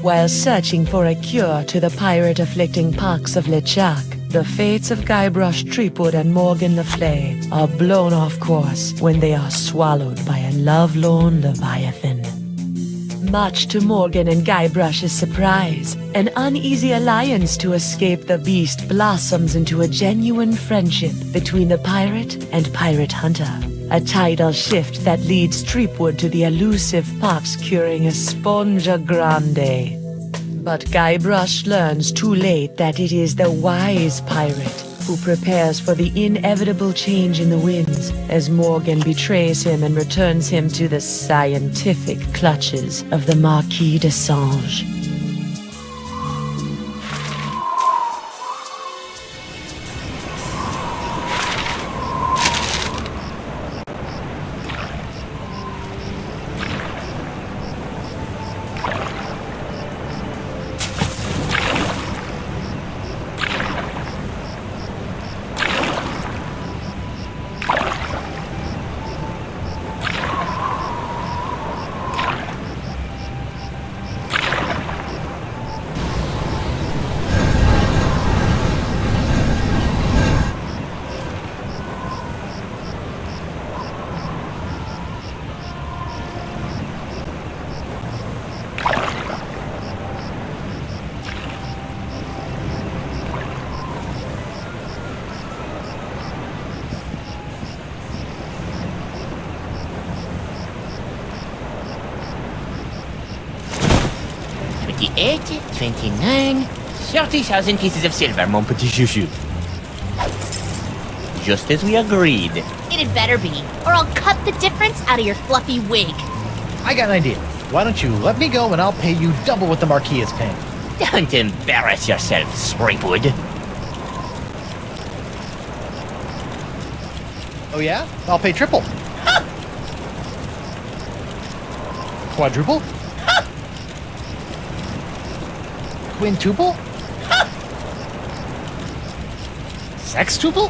while searching for a cure to the pirate-afflicting pox of LeChuck, the fates of Guybrush Threepwood and Morgan Le Fay are blown off course when they are swallowed by a lovelorn Leviathan. Much to Morgan and Guybrush's surprise, an uneasy alliance to escape the beast blossoms into a genuine friendship between the pirate and pirate hunter. A tidal shift that leads Threepwood to the elusive pox-curing Esponja Grande. But Guybrush learns too late that it is the wise pirate who prepares for the inevitable change in the winds as Morgan betrays him and returns him to the scientific clutches of the Marquis de Sange. $28, $29, 30,000 pieces of silver, mon petit chouchou. Just as we agreed. It had better be, or I'll cut the difference out of your fluffy wig. I got an idea. Why don't you let me go and I'll pay you double what the Marquis is paying. Don't embarrass yourself, Threepwood. Oh yeah? I'll pay triple. Huh. Quadruple? Huh. Quintuple? Huh. Sextuple?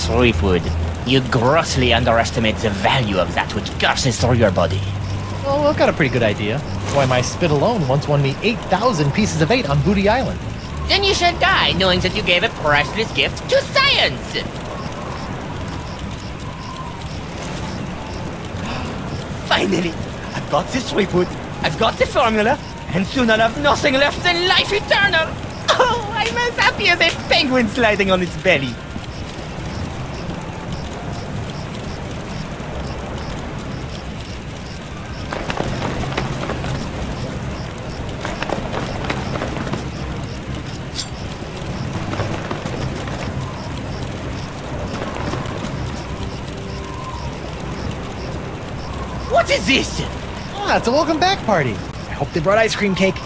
Threepwood, you grossly underestimate the value of that which gushes through your body. Oh, I've got a pretty good idea. Why, my spit alone once won me 8,000 pieces of 8 on Booty Island. Then you shall die knowing that you gave a priceless gift to science! Finally! I've got this, Threepwood. I've got the formula, and soon I'll have nothing left than life eternal! Oh, I'm as happy as a penguin sliding on its belly. What is this? Ah, it's a welcome back party. I hope they brought ice cream cake.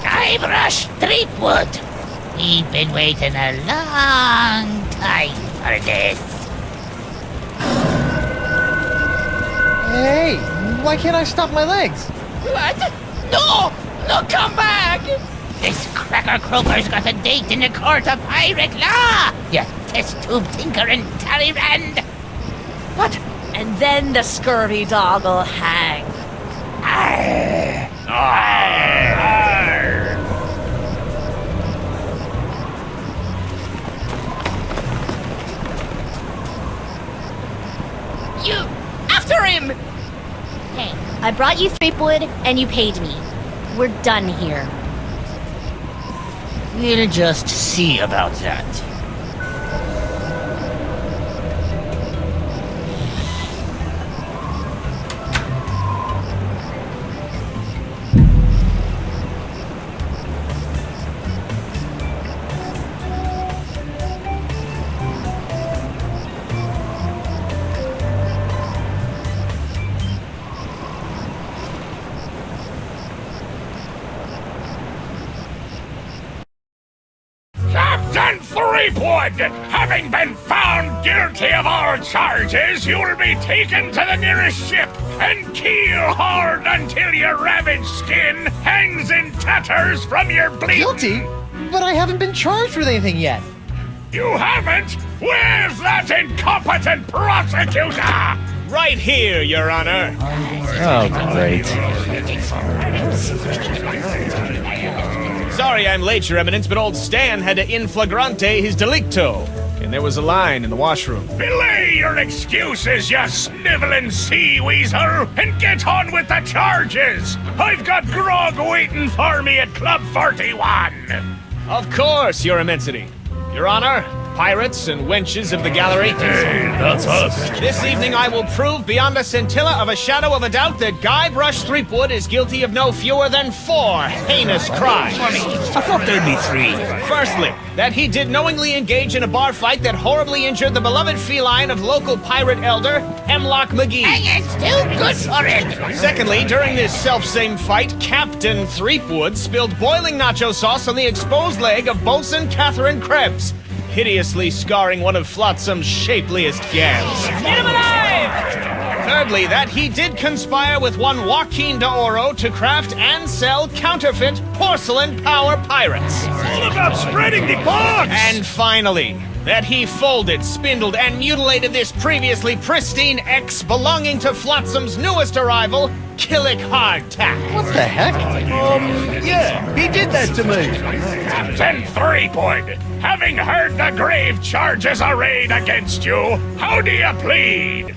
Guybrush Threepwood. We've been waiting a long time for this. Hey, why can't I stop my legs? What? No! No, come back! This cracker croaker's got a date in the court of pirate law! You test tube tinker and Talleyrand! What? And then the scurvy dog'll hang. Arr! Arr! You! After him! Hey, I brought you Threepwood, and you paid me. We're done here. We'll just see about that. Captain Threepwood, having been found guilty of all charges, you'll be taken to the nearest ship and keel hard until your ravaged skin hangs in tatters from your bleeding. Guilty? But I haven't been charged with anything yet. You haven't? Where's that incompetent prosecutor? Right here, Your Honor. Oh, great. Sorry I'm late, Your Eminence, but old Stan had to in flagrante his delicto. And there was a line in the washroom. Belay your excuses, you sniveling sea weasel, and get on with the charges. I've got grog waiting for me at Club 41. Of course, Your Immensity. Your Honor, pirates and wenches of the gallery. Hey, that's us. This evening I will prove beyond a scintilla of a shadow of a doubt that Guybrush Threepwood is guilty of no fewer than 4 heinous crimes. I thought there'd be 3. Firstly, that he did knowingly engage in a bar fight that horribly injured the beloved feline of local pirate elder, Hemlock McGee. And it's too good for it. Secondly, during this self-same fight, Captain Threepwood spilled boiling nacho sauce on the exposed leg of Bosun Catherine Krebs, hideously scarring one of Flotsam's shapeliest gams. Get him alive! Thirdly, that he did conspire with one Joaquin de Oro to craft and sell counterfeit porcelain power pirates. All about spreading the bugs. And finally, that he folded, spindled, and mutilated this previously pristine ex belonging to Flotsam's newest arrival, Killick Hardtack. What the heck? Yeah, he did that to me. Captain Threepwood, having heard the grave charges arrayed against you, how do you plead?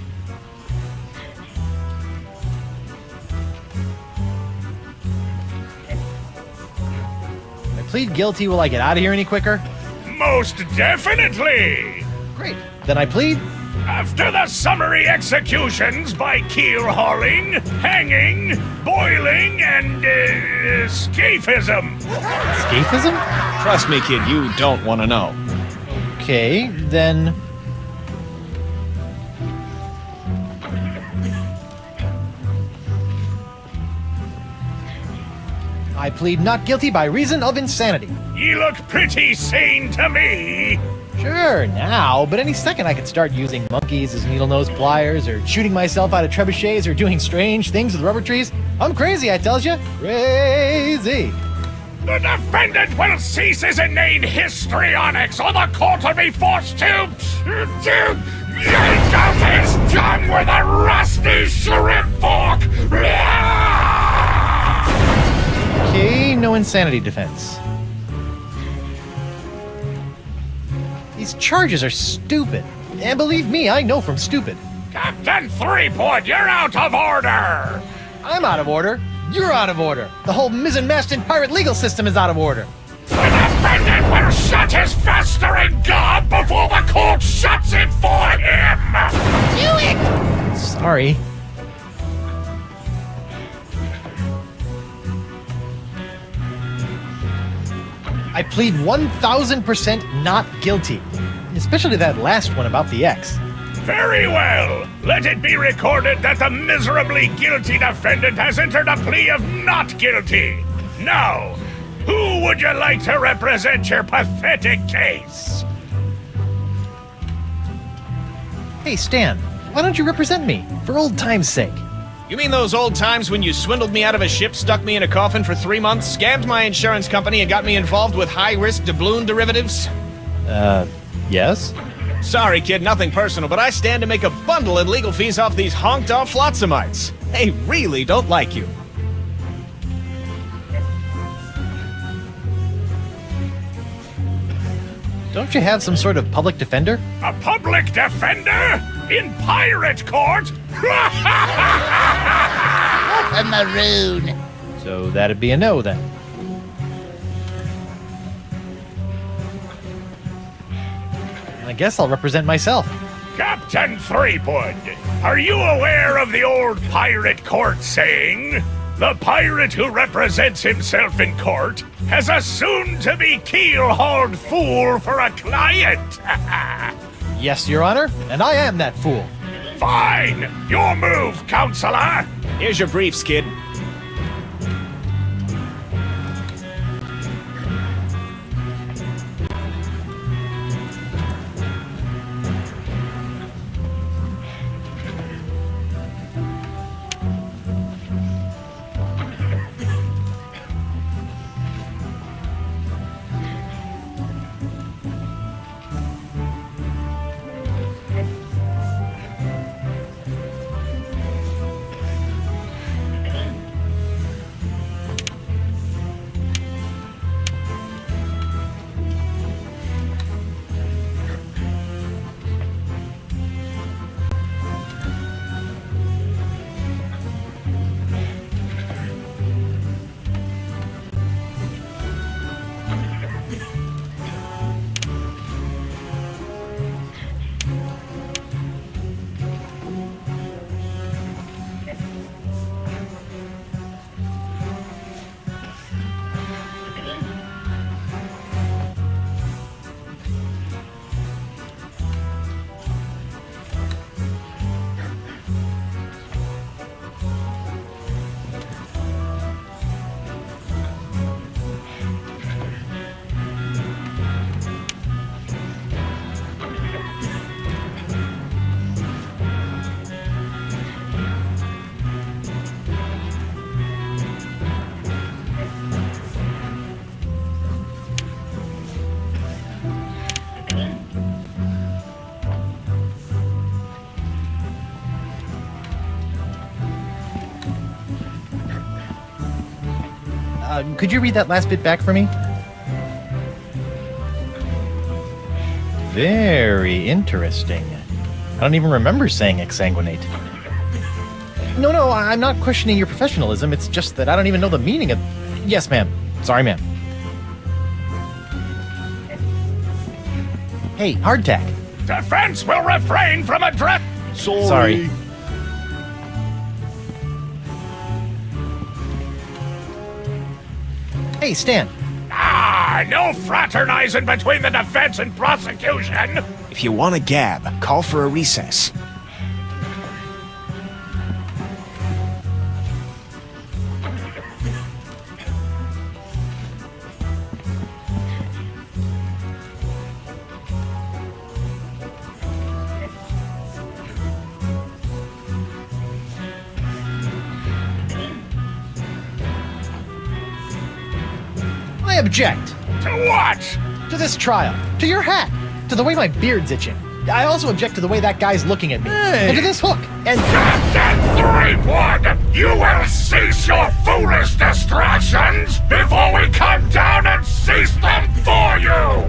I plead guilty. Will I get out of here any quicker? Most definitely! Great. Then I plead. After the summary executions by keel hauling, hanging, boiling, and scaphism. Scaphism? Trust me, kid, you don't want to know. Okay, then. I plead not guilty by reason of insanity. Ye look pretty sane to me. Sure, now, but any second I could start using monkeys as needle nose pliers, or shooting myself out of trebuchets, or doing strange things with rubber trees. I'm crazy, I tells you. Crazy. The defendant will cease his inane histrionics, or the court will be forced to yank out his tongue with a rusty shrimp fork. Okay, no insanity defense. These charges are stupid. And believe me, I know from stupid. Captain Threepwood, you're out of order! I'm out of order. You're out of order. The whole mizzen-masted pirate legal system is out of order. The defendant will shut his festering gob before the court shuts it for him! Do it! Sorry. I plead 1000% not guilty. Especially that last one about the X. Very well. Let it be recorded that the miserably guilty defendant has entered a plea of not guilty. Now, who would you like to represent your pathetic case? Hey, Stan, why don't you represent me? For old time's sake. You mean those old times when you swindled me out of a ship, stuck me in a coffin for 3 months, scammed my insurance company, and got me involved with high-risk doubloon derivatives? Yes? Sorry, kid, nothing personal, but I stand to make a bundle in legal fees off these honked-off Flotsamites. They really don't like you. Don't you have some sort of public defender? A public defender? In pirate court? A maroon. So that'd be a no, then. I guess I'll represent myself. Captain Threepwood, are you aware of the old pirate court saying? The pirate who represents himself in court has a soon-to-be keel-hauled fool for a client. Yes, Your Honor, and I am that fool. Fine! Your move, Counselor! Here's your briefs, kid. Could you read that last bit back for me? Very interesting. I don't even remember saying exsanguinate. No, I'm not questioning your professionalism. It's just that I don't even know the meaning of... Yes, ma'am. Sorry, ma'am. Hey, hardtack. Defense will refrain from address. Sorry. Hey, Stan. No fraternizing between the defense and prosecution. If you want a gab, call for a recess. I object. To what? To this trial. To your hat. To the way my beard's itching. I also object to the way that guy's looking at me. And to this hook. And... Captain Threepwood, you will cease your foolish distractions before we come down and cease them for you!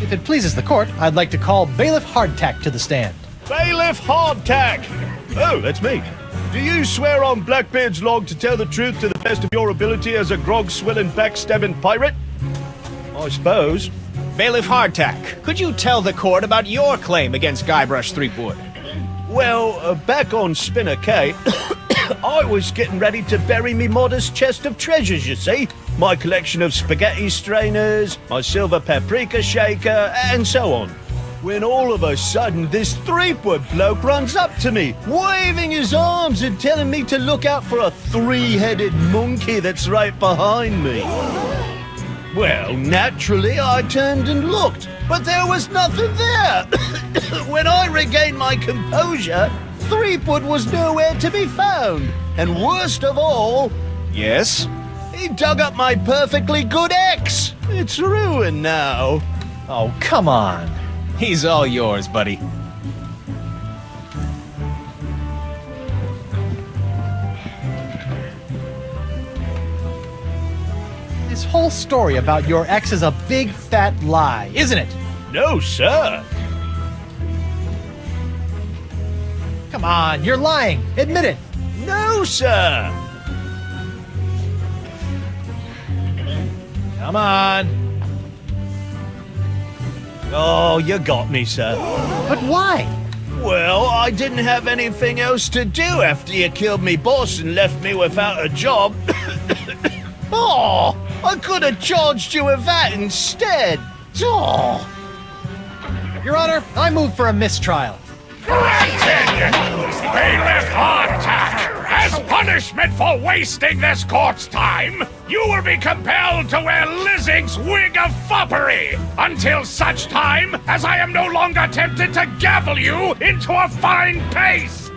If it pleases the court, I'd like to call Bailiff Hardtack to the stand. Bailiff Hardtack! Oh, that's me. Do you swear on Blackbeard's log to tell the truth to the best of your ability as a grog-swilling, backstabbing pirate? I suppose. Bailiff Hardtack, could you tell the court about your claim against Guybrush Threepwood? Well, back on Spinner Cay, I was getting ready to bury me modest chest of treasures, you see. My collection of spaghetti strainers, my silver paprika shaker, and so on. When all of a sudden, this Threepwood bloke runs up to me, waving his arms and telling me to look out for a three-headed monkey that's right behind me. Well, naturally, I turned and looked, but there was nothing there. When I regained my composure, Threepwood was nowhere to be found. And worst of all... Yes? He dug up my perfectly good ex. It's ruined now. Oh, come on. He's all yours, buddy. This whole story about your ex is a big fat lie, isn't it? No, sir. Come on, you're lying. Admit it. No, sir. Come on. Oh, you got me, sir. But why? Well, I didn't have anything else to do after you killed me boss and left me without a job. Oh, I could have charged you with that instead. Oh. Your Honor, I move for a mistrial. Granted! Bailiff Hardtack, as punishment for wasting this court's time, you will be compelled to wear Lizzing's wig of foppery until such time as I am no longer tempted to gavel you into a fine paste!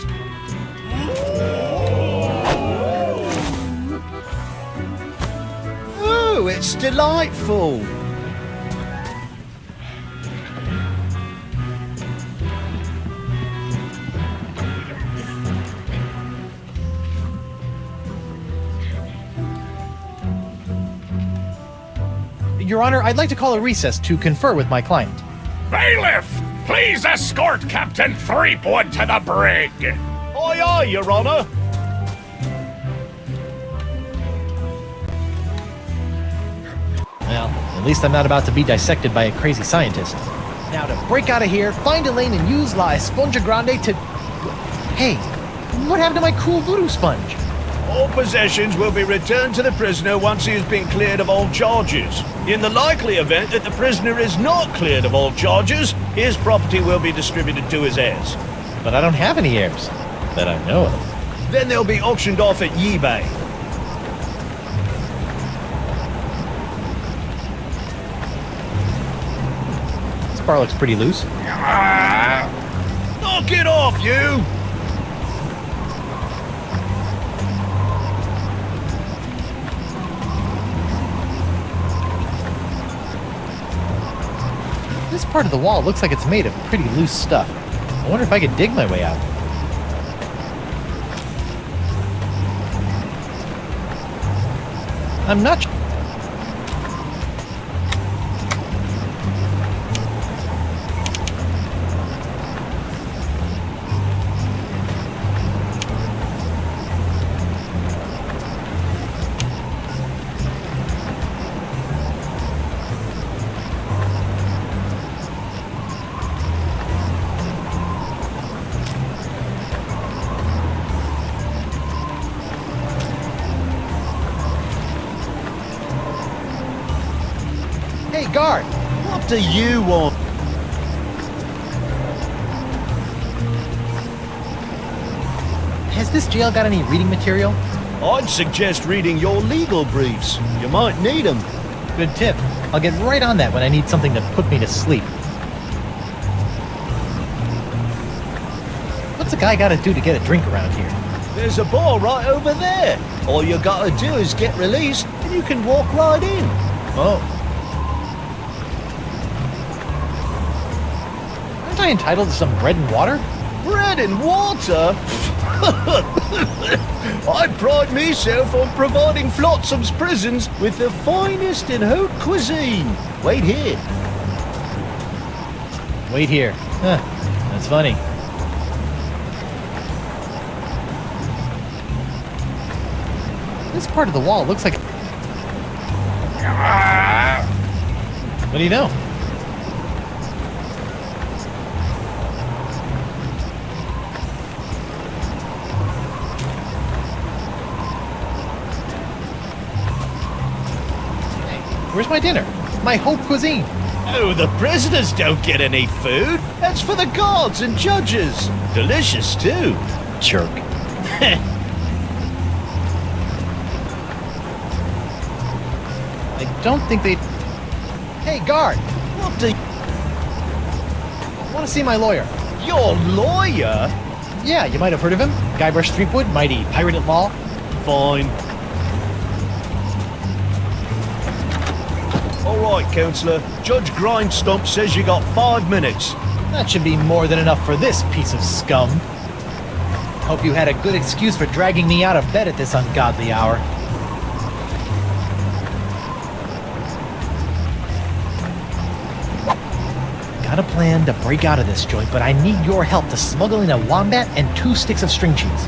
Oh, it's delightful. Your Honor, I'd like to call a recess to confer with my client. Bailiff, please escort Captain Threepwood to the brig. Aye, aye, Your Honor. Well, at least I'm not about to be dissected by a crazy scientist. Now to break out of here, find Elaine and use La Esponja Grande to... Hey, what happened to my cool voodoo sponge? All possessions will be returned to the prisoner once he has been cleared of all charges. In the likely event that the prisoner is not cleared of all charges, his property will be distributed to his heirs. But I don't have any heirs that I know of. Then they'll be auctioned off at eBay. bar looks pretty loose. Knock it off, you! This part of the wall looks like it's made of pretty loose stuff. I wonder if I could dig my way out. I'm not sure. Hey, guard! What do you want? Has this jail got any reading material? I'd suggest reading your legal briefs. You might need them. Good tip. I'll get right on that when I need something to put me to sleep. What's a guy gotta do to get a drink around here? There's a bar right over there. All you gotta do is get released and you can walk right in. Oh. Aren't I entitled to some bread and water? Bread and water? I pride myself on providing Flotsam's prisons with the finest in haute cuisine. Wait here. Wait here. Huh. That's funny. This part of the wall looks like... What do you know? Where's my dinner? My haute cuisine. Oh, the prisoners don't get any food. That's for the guards and judges. Delicious, too. Jerk. I don't think they... Hey, guard! What do you... I want to see my lawyer. Your lawyer? Yeah, you might have heard of him. Guybrush Threepwood, mighty pirate at law. Fine. All right, Counselor. Judge Grindstump says you got 5 minutes. That should be more than enough for this piece of scum. Hope you had a good excuse for dragging me out of bed at this ungodly hour. Got a plan to break out of this joint, but I need your help to smuggle in a wombat and 2 sticks of string cheese.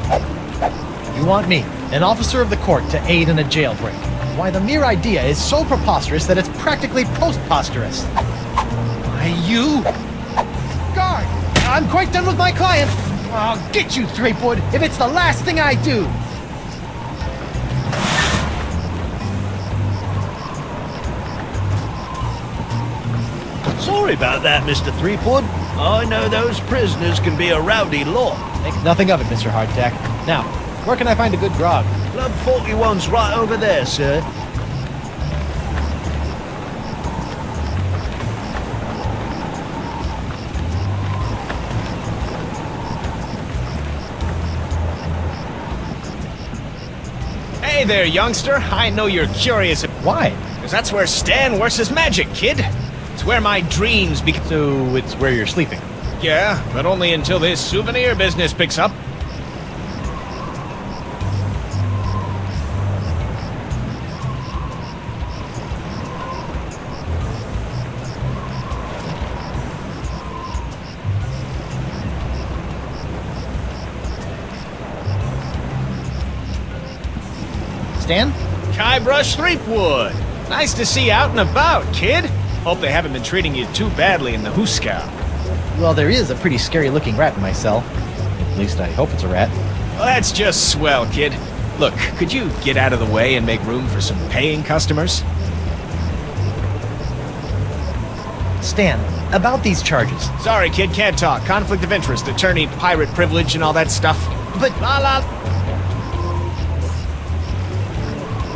You want me, an officer of the court, to aid in a jailbreak. Why, the mere idea is so preposterous that it's practically postposterous. Why, you... Guard! I'm quite done with my client! I'll get you, Threepwood, if it's the last thing I do! Sorry about that, Mr. Threepwood. I know those prisoners can be a rowdy lot. Make nothing of it, Mr. Hardtack. Now, where can I find a good grog? Club 41's right over there, sir. Hey there, youngster. I know you're curious. Why? Because that's where Stan works his magic, kid. It's where my dreams become. So it's where you're sleeping. Yeah, but only until this souvenir business picks up. Stan? Guybrush Threepwood. Nice to see you out and about, kid. Hope they haven't been treating you too badly in the Hooskow. Well, there is a pretty scary-looking rat in my cell. At least I hope it's a rat. Well, that's just swell, kid. Look, could you get out of the way and make room for some paying customers? Stan, about these charges. Sorry, kid, can't talk. Conflict of interest, attorney, pirate privilege, and all that stuff. But...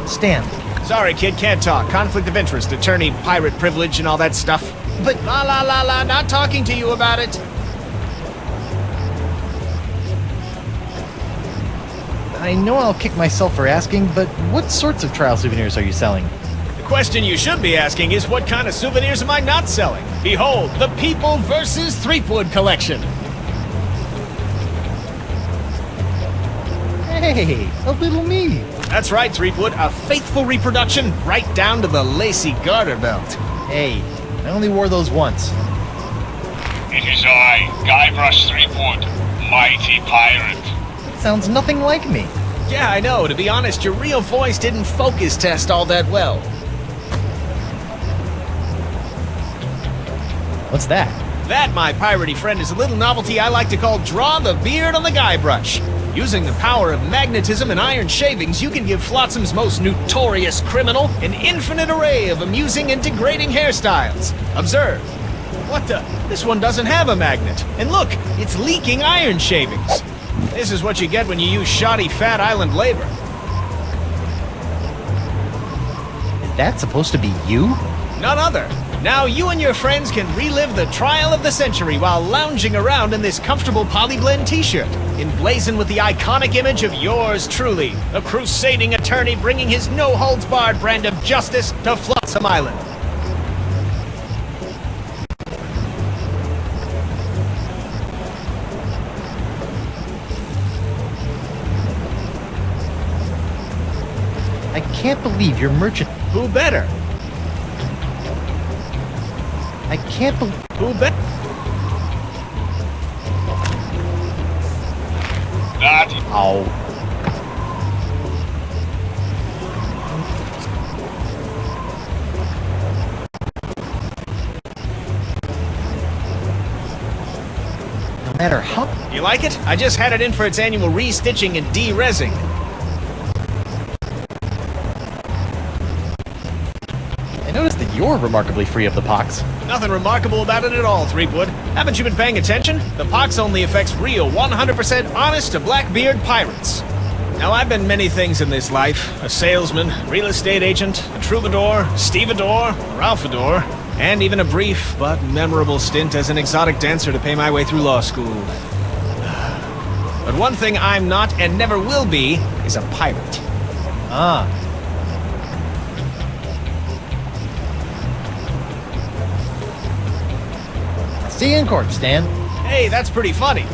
Stan. Sorry, kid, can't talk. Conflict of interest, attorney, pirate privilege, and all that stuff. But La la la la, not talking to you about it. I know I'll kick myself for asking, but what sorts of trial souvenirs are you selling? The question you should be asking is what kind of souvenirs am I not selling? Behold, the People vs. Threepwood collection. Hey, a little me. That's right, Threepwood, a faithful reproduction right down to the lacy garter belt. Hey, I only wore those once. It is I, Guybrush Threepwood, mighty pirate. Sounds nothing like me. Yeah, I know. To be honest, your real voice didn't focus test all that well. What's that? That, my piratey friend, is a little novelty I like to call Draw the Beard on the Guybrush. Using the power of magnetism and iron shavings, you can give Flotsam's most notorious criminal an infinite array of amusing and degrading hairstyles. Observe. What the? This one doesn't have a magnet. And look, it's leaking iron shavings. This is what you get when you use shoddy Fat Island labor. Is that supposed to be you? None other. Now you and your friends can relive the trial of the century while lounging around in this comfortable Polyblend t-shirt, emblazoned with the iconic image of yours truly, a crusading attorney bringing his no-holds-barred brand of justice to Flotsam Island. I can't believe your merchant... Who better? I can't believe... Who better? That Oh. No matter how... You like it? I just had it in for its annual re-stitching and de-resing. I noticed that you're remarkably free of the pox. Nothing remarkable about it at all, Threepwood. Haven't you been paying attention? The pox only affects real, 100% honest to Blackbeard pirates. Now, I've been many things in this life. A salesman, real estate agent, a troubadour, stevedore, Ralphador, and even a brief but memorable stint as an exotic dancer to pay my way through law school. But one thing I'm not and never will be is a pirate. Ah. See you in court, Stan. Hey, that's pretty funny.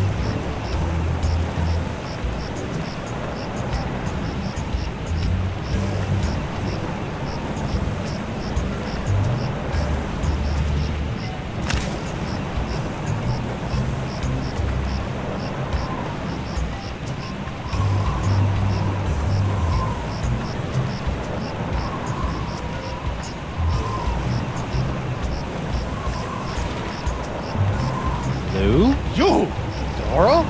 Lou? you! Doro?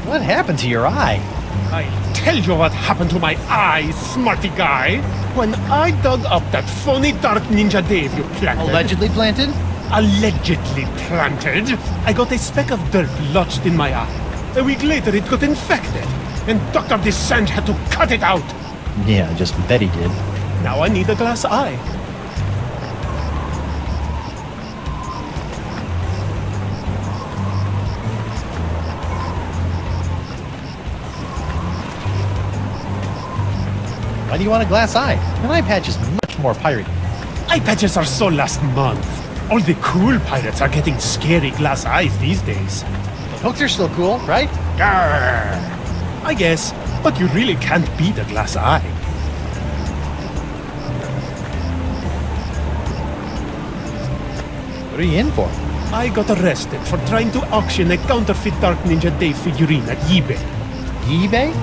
What happened to your eye? I'll tell you what happened to my eye, smarty guy. When I dug up that phony Dark Ninja Dave you planted... Allegedly planted? Allegedly planted, I got a speck of dirt lodged in my eye. A week later, it got infected, and Dr. Descent had to cut it out. Yeah, just bet he did. Now I need a glass eye. Why do you want a glass eye? An eye patch is much more piratey. Eye patches are so last month. All the cool pirates are getting scary glass eyes these days. Hooks are still cool, right? Grr. I guess, but you really can't beat a glass eye. What are you in for? I got arrested for trying to auction a counterfeit Dark Ninja Dave figurine at eBay. eBay?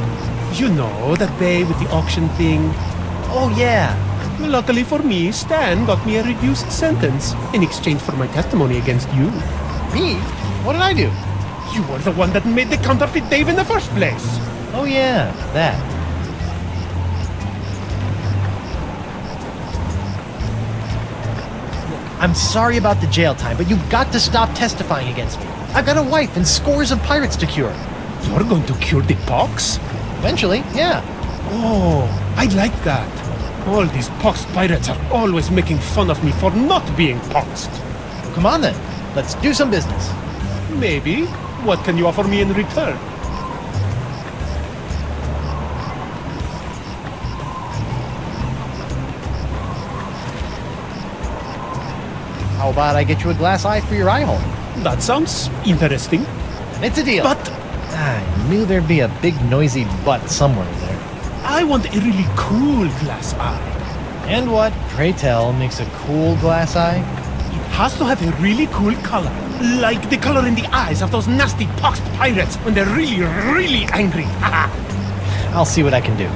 You know, that bay with the auction thing. Oh, yeah. Luckily for me, Stan got me a reduced sentence in exchange for my testimony against you. Me? What did I do? You were the one that made the counterfeit Dave in the first place. Oh, yeah, that. I'm sorry about the jail time, but you've got to stop testifying against me. I've got a wife and scores of pirates to cure. You're going to cure the pox? Eventually, yeah. Oh, I like that. All these poxed pirates are always making fun of me for not being poxed. Come on then, let's do some business. Maybe. What can you offer me in return? How about I get you a glass eye for your eye hole? That sounds interesting. And it's a deal. But I knew there'd be a big noisy butt somewhere there. I want a really cool glass eye. And what, pray tell, makes a cool glass eye? It has to have a really cool color. Like the color in the eyes of those nasty poxed pirates when they're really, really angry. I'll see what I can do.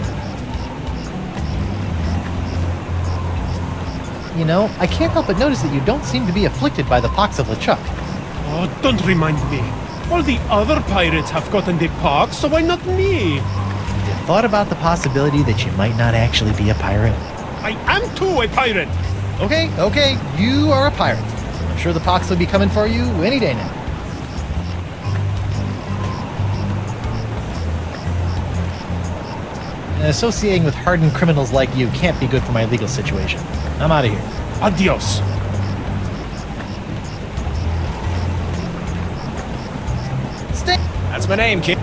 You know, I can't help but notice that you don't seem to be afflicted by the pox of LeChuck. Oh, don't remind me. All the other pirates have gotten the pox, so why not me? You thought about the possibility that you might not actually be a pirate? I am too a pirate. Okay, you are a pirate. I'm sure the pox will be coming for you any day now. Associating with hardened criminals like you can't be good for my legal situation. I'm out of here. Adios. Stay. That's my name, kid.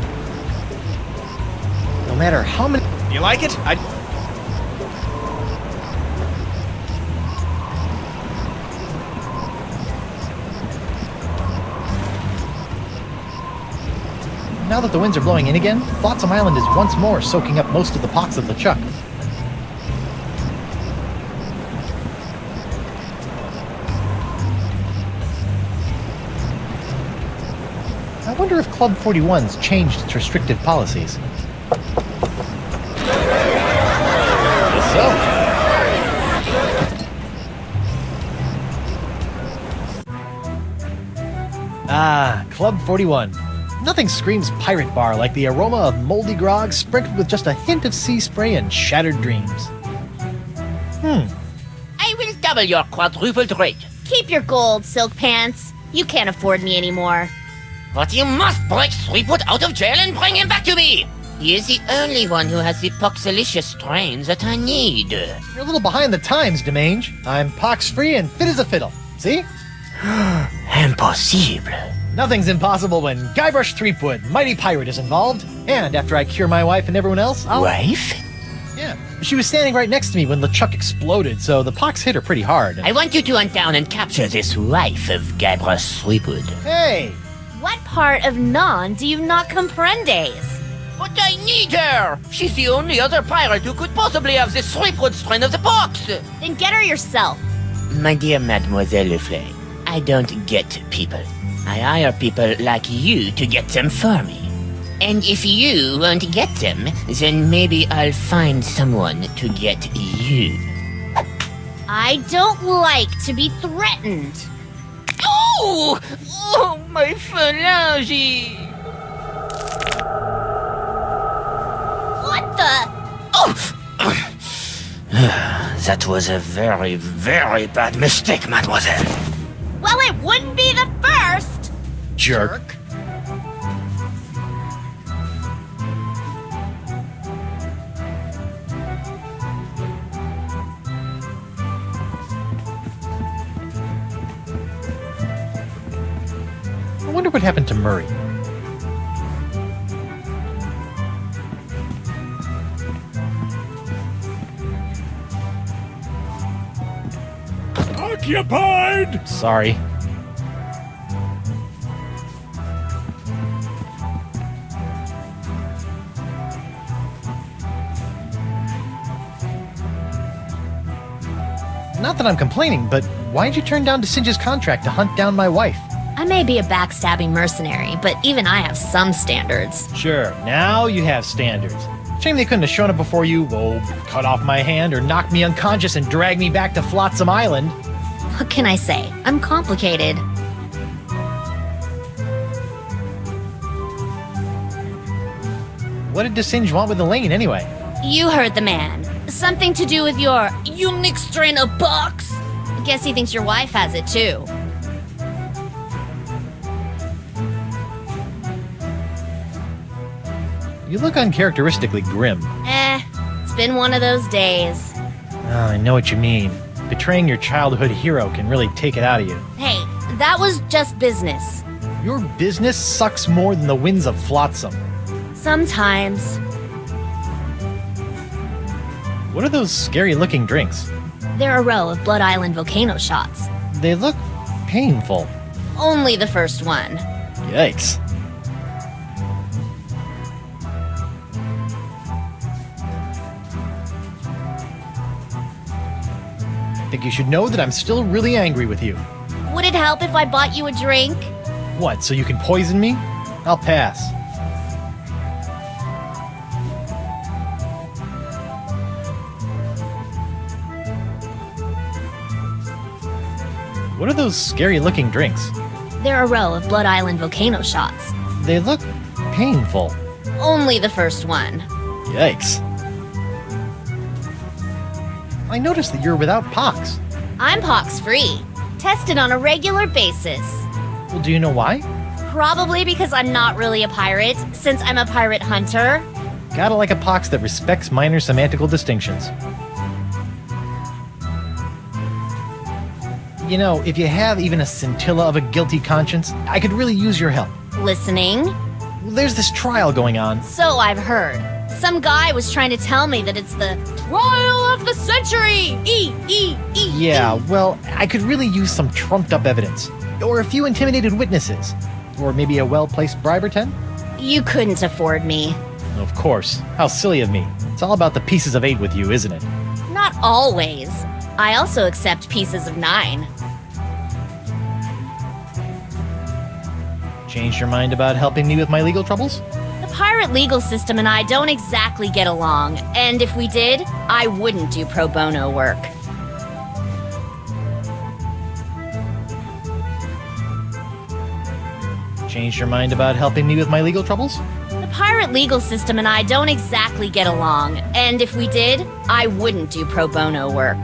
No matter how many... You like it? Now that the winds are blowing in again, Flotsam Island is once more soaking up most of the pox of LeChuck. I wonder if Club 41's changed its restrictive policies. So... Ah, Club 41. Nothing screams pirate bar like the aroma of moldy grog sprinkled with just a hint of sea spray and shattered dreams. I will double your quadrupled rate. Keep your gold, Silk Pants. You can't afford me anymore. But you must break Threepwood out of jail and bring him back to me. He is the only one who has the poxalicious strains that I need. You're a little behind the times, Demange. I'm pox-free and fit as a fiddle. See? Impossible. Nothing's impossible when Guybrush Threepwood, mighty pirate, is involved. And after I cure my wife and everyone else, I'll... Wife? Yeah. She was standing right next to me when LeChuck exploded, so the pox hit her pretty hard. I want you to hunt down and capture this wife of Guybrush Threepwood. Hey! What part of Non do you not comprendes? But I need her! She's the only other pirate who could possibly have the Threepwood strain of the pox! Then get her yourself. My dear Mademoiselle Leflay, I don't get people. I hire people like you to get them for me. And if you won't get them, then maybe I'll find someone to get you. I don't like to be threatened. Oh! Oh, my phalange! What the? Oh! That was a very, very bad mistake, mademoiselle. Well, it wouldn't be the first. Jerk. I wonder what happened to Murray. Occupied! Sorry. Not that I'm complaining, but why'd you turn down DeSinge's contract to hunt down my wife? I may be a backstabbing mercenary, but even I have some standards. Sure, now you have standards. Shame they couldn't have shown up before you, cut off my hand or knock me unconscious and drag me back to Flotsam Island. What can I say? I'm complicated. What did DeSinge want with Elaine, anyway? You heard the man. Something to do with your unique strain of pox? Guess he thinks your wife has it too. You look uncharacteristically grim. It's been one of those days. I know what you mean. Betraying your childhood hero can really take it out of you. Hey, that was just business. Your business sucks more than the winds of Flotsam. Sometimes. What are those scary-looking drinks? They're a row of Blood Island volcano shots. They look painful. Only the first one. Yikes. I think you should know that I'm still really angry with you. Would it help if I bought you a drink? What, so you can poison me? I'll pass. What are those scary-looking drinks? They're a row of Blood Island volcano shots. They look painful. Only the first one. Yikes. I noticed that you're without pox. I'm pox-free. Tested on a regular basis. Well, do you know why? Probably because I'm not really a pirate, since I'm a pirate hunter. Gotta like a pox that respects minor semantical distinctions. You know, if you have even a scintilla of a guilty conscience, I could really use your help. Listening? There's this trial going on. So I've heard. Some guy was trying to tell me that it's the trial of the century! Yeah, well, I could really use some trumped-up evidence. Or a few intimidated witnesses. Or maybe a well-placed bribe or 10? You couldn't afford me. Of course. How silly of me. It's all about the pieces of 8 with you, isn't it? Not always. I also accept pieces of 9. Changed your mind about helping me with my legal troubles? The pirate legal system and I don't exactly get along, and if we did, I wouldn't do pro bono work. Changed your mind about helping me with my legal troubles? The pirate legal system and I don't exactly get along, and if we did, I wouldn't do pro bono work.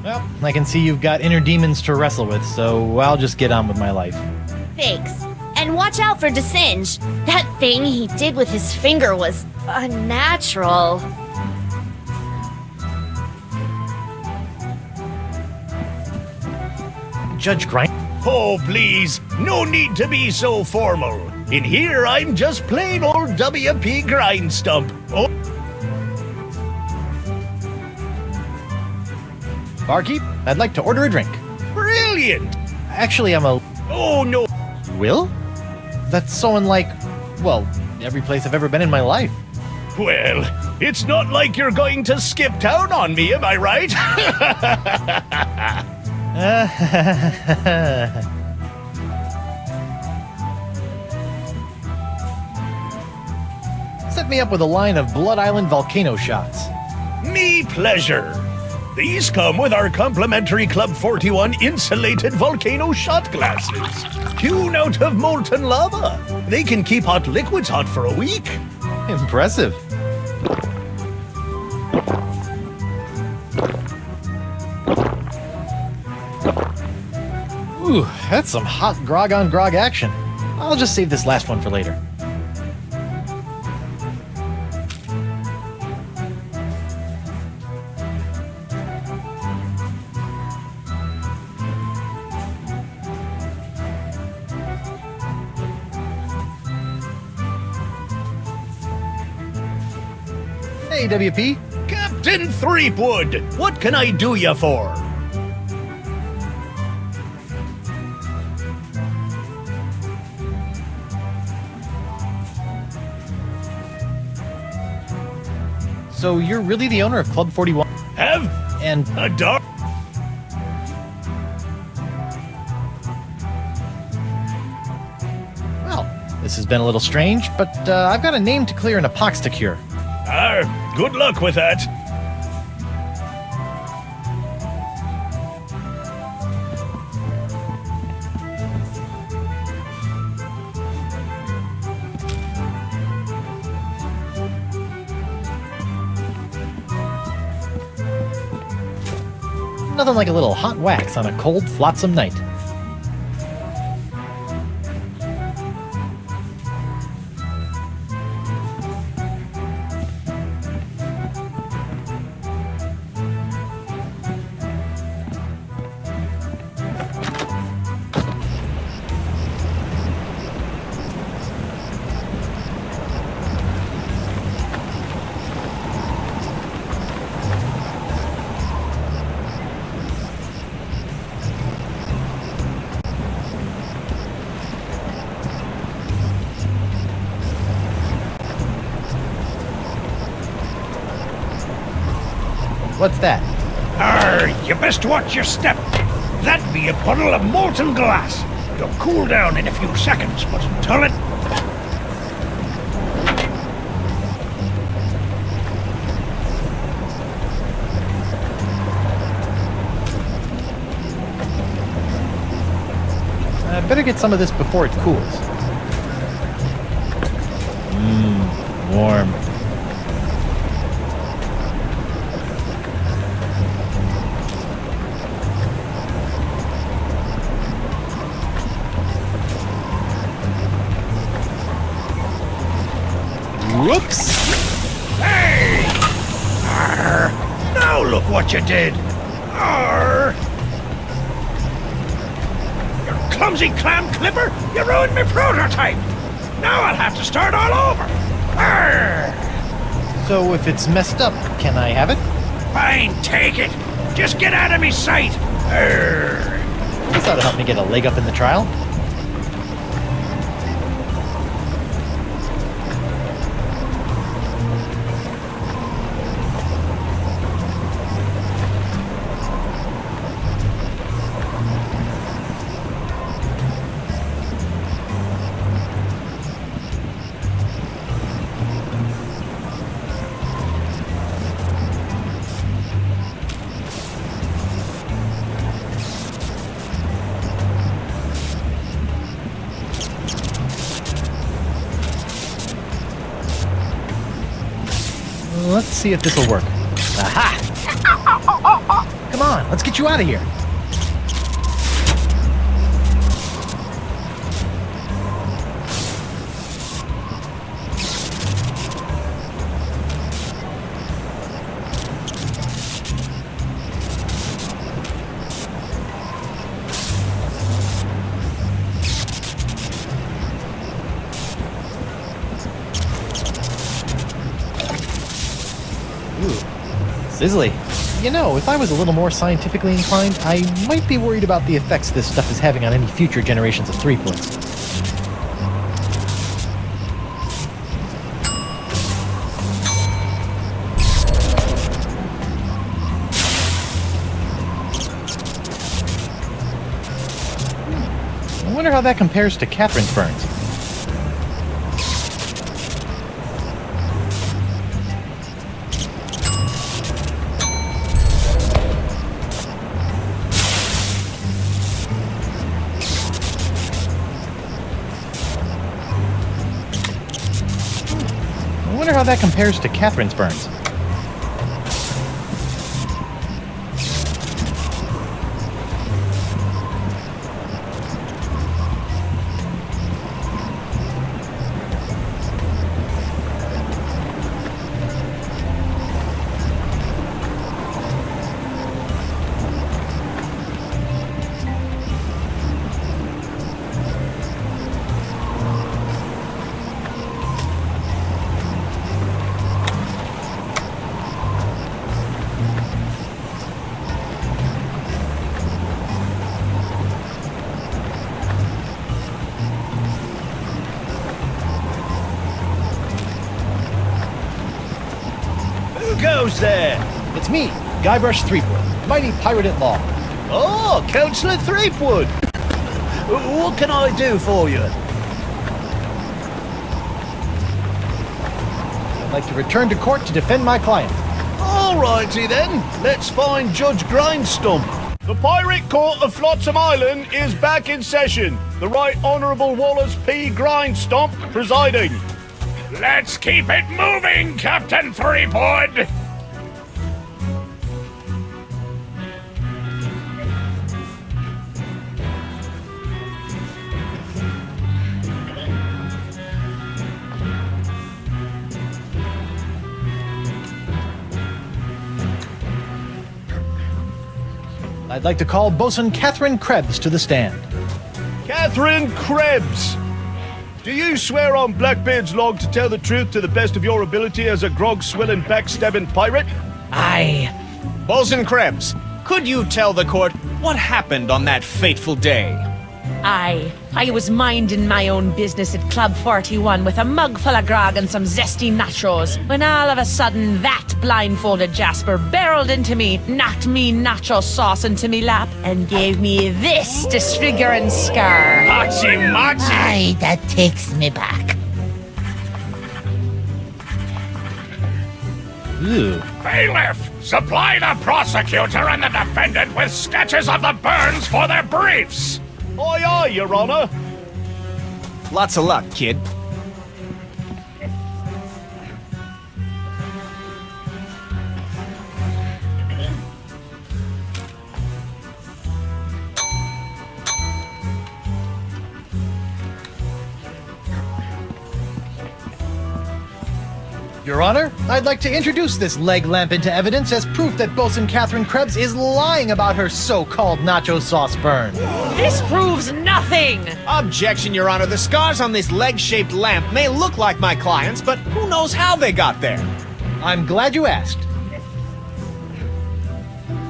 Well, I can see you've got inner demons to wrestle with, so I'll just get on with my life. Thanks. And watch out for DeSinge. That thing he did with his finger was unnatural. Judge Grind. Oh, please, no need to be so formal. In here, I'm just plain old W.P. Grindstump. Oh, Barkeep, I'd like to order a drink. brilliant! Actually, I'm a... Oh, no. Will? That's so unlike, well, every place I've ever been in my life. Well, it's not like you're going to skip town on me, am I right? Set me up with a line of Blood Island volcano shots. Me pleasure. These come with our complimentary Club 41 insulated volcano shot glasses. Hewn out of molten lava. They can keep hot liquids hot for a week. Impressive. Ooh, that's some hot grog on grog action. I'll just save this last one for later. Hey, WP. Captain Threepwood, what can I do you for? So you're really the owner of Club 41? Have And a dark... well, this has been a little strange, but I've got a name to clear and a pox to cure. Good luck with that. Nothing like a little hot wax on a cold, flotsam night. What's that? You best watch your step. That be a puddle of molten glass. It'll cool down in a few seconds, but until it... I better get some of this before it cools. Warm. Whoops! Hey! Arr! Now look what you did! Arr! You clumsy clam clipper! You ruined my prototype! Now I'll have to start all over! Arr! So if it's messed up, can I have it? Fine, take it! Just get out of me sight! Arr! This ought to help me get a leg up in the trial. Let's see if this will work. Aha! Come on, let's get you out of here. Sizzly. You know, if I was a little more scientifically inclined, I might be worried about the effects this stuff is having on any future generations of threepwods. I wonder how that compares to Catherine's burns. I wonder how that compares to Catherine's burns. Who goes there? It's me, Guybrush Threepwood, mighty pirate at law. Oh, Councillor Threepwood. What can I do for you? I'd like to return to court to defend my client. Alrighty then, let's find Judge Grindstump. The Pirate Court of Flotsam Island is back in session. The Right Honourable Wallace P. Grindstump presiding. Let's keep it moving, Captain Threepwood! I'd like to call Bosun Catherine Krebs to the stand. Catherine Krebs. Do you swear on Blackbeard's log to tell the truth to the best of your ability as a grog-swilling, backstabbing pirate? Aye. Bosun Krebs, could you tell the court what happened on that fateful day? I was minding my own business at Club 41 with a mug full of grog and some zesty nachos, when all of a sudden that blindfolded Jasper barreled into me, knocked me nacho sauce into me lap, and gave me this disfiguring scar. Machi machi! Aye, that takes me back. Ew. Bailiff, supply the prosecutor and the defendant with sketches of the burns for their briefs. Aye, aye, Your Honor. Lots of luck, kid. Your Honor, I'd like to introduce this leg lamp into evidence as proof that Bosun Catherine Krebs is lying about her so-called nacho sauce burn. This proves nothing! Objection, Your Honor. The scars on this leg-shaped lamp may look like my client's, but who knows how they got there? I'm glad you asked.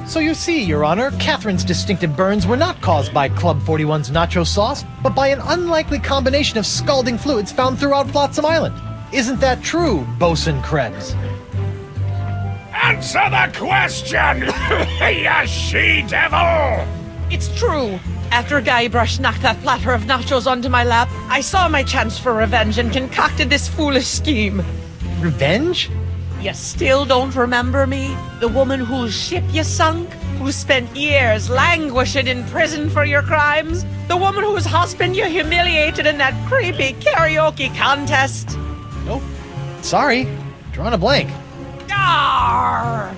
So you see, Your Honor, Catherine's distinctive burns were not caused by Club 41's nacho sauce, but by an unlikely combination of scalding fluids found throughout Flotsam Island. Isn't that true, Bosun Krebs? Answer the question, you she-devil! It's true. After Guybrush knocked that platter of nachos onto my lap, I saw my chance for revenge and concocted this foolish scheme. Revenge? You still don't remember me? The woman whose ship you sunk? Who spent years languishing in prison for your crimes? The woman whose husband you humiliated in that creepy karaoke contest? Nope. Sorry. Drawing a blank. Arr!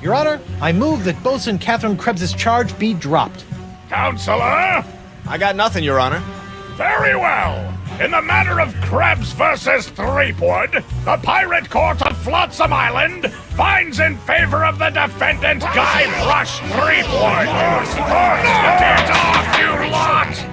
Your Honor, I move that Bosun Catherine Krebs' charge be dropped. Counselor? I got nothing, Your Honor. Very well. In the matter of Krebs versus Threepwood, the Pirate Court of Flotsam Island finds in favor of the defendant Guybrush Threepwood. Knock it off, you lot!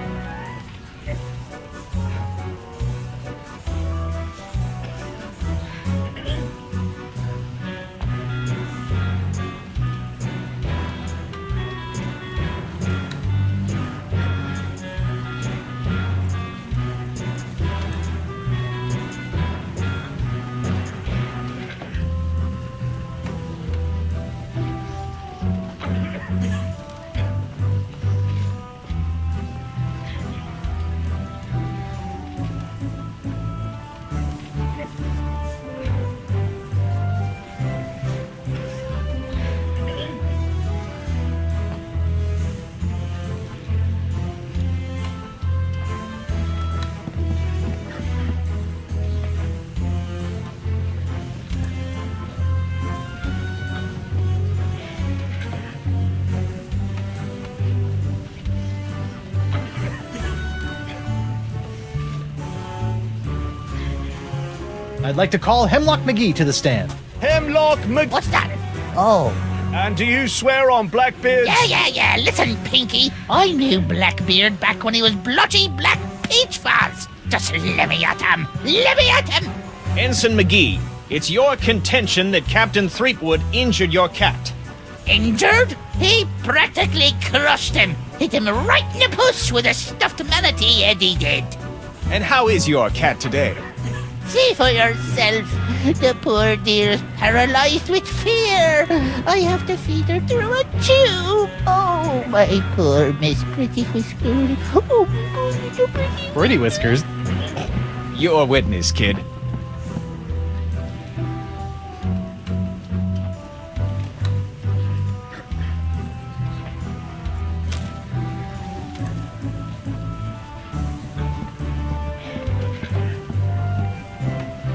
I'd like to call Hemlock McGee to the stand. Hemlock Mc... What's that? Oh. And do you swear on Blackbeard's... Yeah. Listen, Pinky. I knew Blackbeard back when he was bloody Black Peach Fuzz. Just let me at him. Let me at him. Ensign McGee, it's your contention that Captain Threepwood injured your cat. Injured? He practically crushed him. Hit him right in the puss with a stuffed manatee, Eddie did. And how is your cat today? See for yourself. The poor dear is paralyzed with fear. I have to feed her through a tube. Oh, my poor Miss Pretty Whiskers. Oh, my poor little Pretty. Pretty Whiskers. Your witness, kid.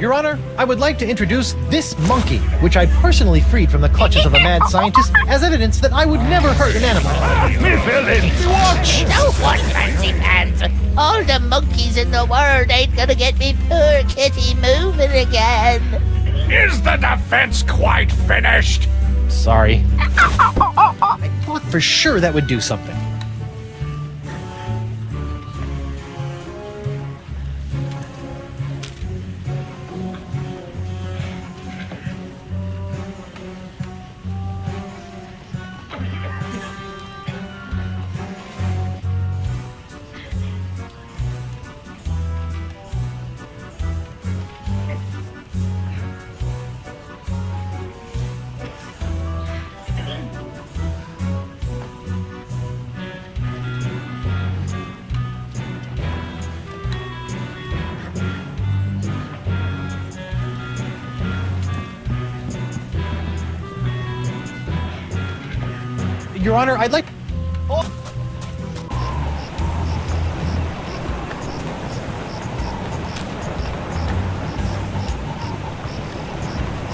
Your Honor, I would like to introduce this monkey, which I personally freed from the clutches of a mad scientist, as evidence that I would never hurt an animal. Me villain! Watch! No one, fancy pants. All the monkeys in the world ain't gonna get me poor kitty moving again. Is the defense quite finished? Sorry. I thought for sure that would do something. Honor, I'd like...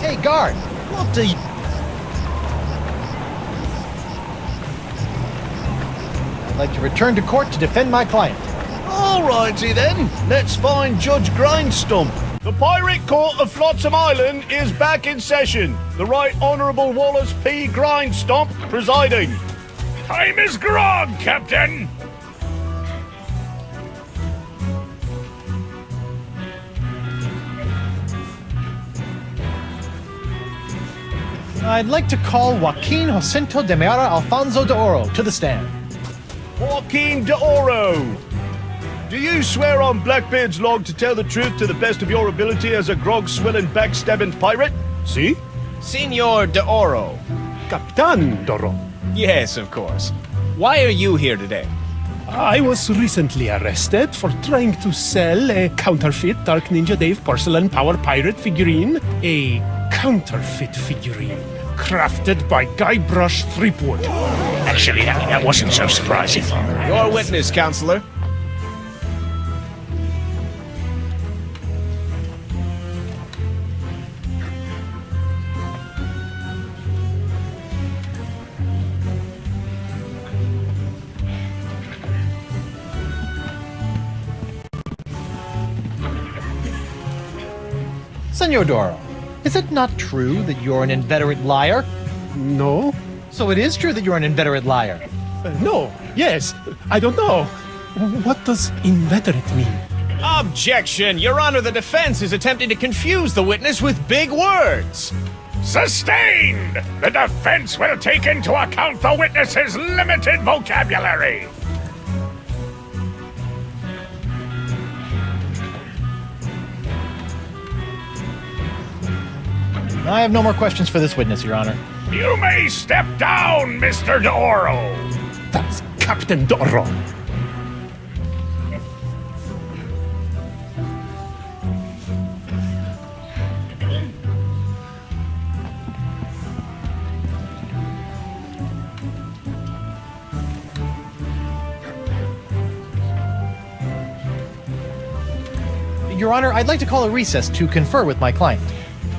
Hey, guard! What do you... I'd like to return to court to defend my client. Alrighty then, let's find Judge Grindstump. The Pirate Court of Flotsam Island is back in session. The Right Honourable Wallace P. Grindstump presiding. Time is grog, Captain. I'd like to call Joaquin Jacinto de Meara Alfonso de Oro to the stand. Joaquin de Oro. Do you swear on Blackbeard's log to tell the truth to the best of your ability as a grog-swilling, backstabbing pirate? See? Senor de Oro. Captain Doro. Yes, of course. Why are you here today? I was recently arrested for trying to sell a counterfeit Dark Ninja Dave porcelain power pirate figurine. A counterfeit figurine crafted by Guybrush Threepwood. Actually, that wasn't so surprising. Your witness, Counselor. Senor Doro, is it not true that you're an inveterate liar? No? So it is true that you're an inveterate liar. No. Yes. I don't know. What does inveterate mean? Objection! Your Honor, the defense is attempting to confuse the witness with big words. Sustained! The defense will take into account the witness's limited vocabulary. I have no more questions for this witness, Your Honor. You may step down, Mr. de Oro. That's Captain Doro. Your Honor, I'd like to call a recess to confer with my client.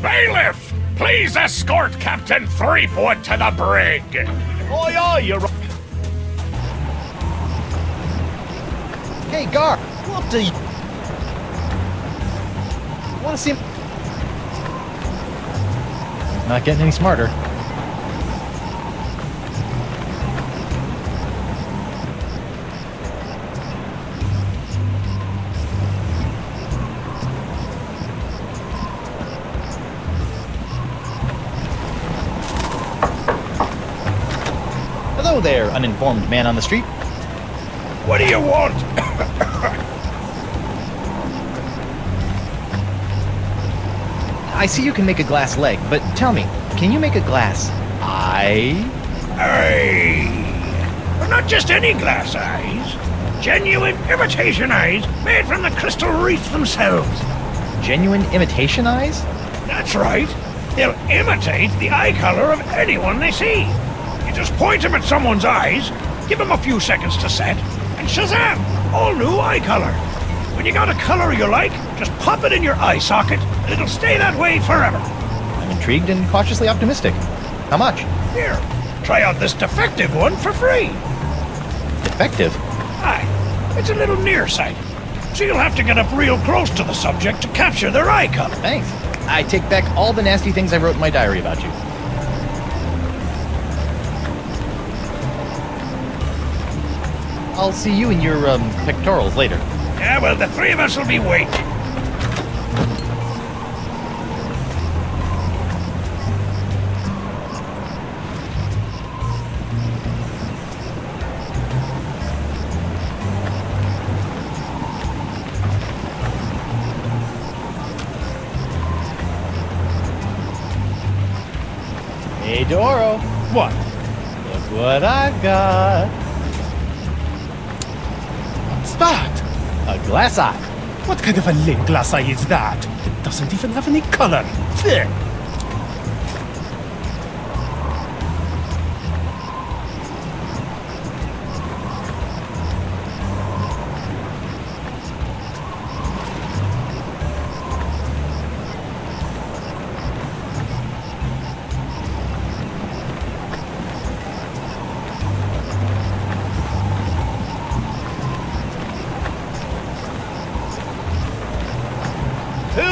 Bailiff, please escort Captain Threepwood to the brig. Aye, aye, Your... Hey, guard! What do you... Want to see him? Not getting any smarter. Hello there, uninformed man on the street. What do you want? I see you can make a glass leg, but tell me, can you make a glass eye? Aye. But not just any glass eyes. Genuine imitation eyes made from the crystal reef themselves. Genuine imitation eyes? That's right. They'll imitate the eye color of anyone they see. You just point them at someone's eyes, give them a few seconds to set, and shazam! All new eye color. When you got a color you like, just pop it in your eye socket, and it'll stay that way forever. I'm intrigued and cautiously optimistic. How much? Here, try out this defective one for free. Defective? Aye, it's a little nearsighted, so you'll have to get up real close to the subject to capture their eye color. Thanks. I take back all the nasty things I wrote in my diary about you. I'll see you in your, pectorals later. Yeah, well, the three of us will be waiting. Hey, Doro. What? Look what I've got. What's that? A glass eye. What kind of a lame glass eye is that? It doesn't even have any color. There.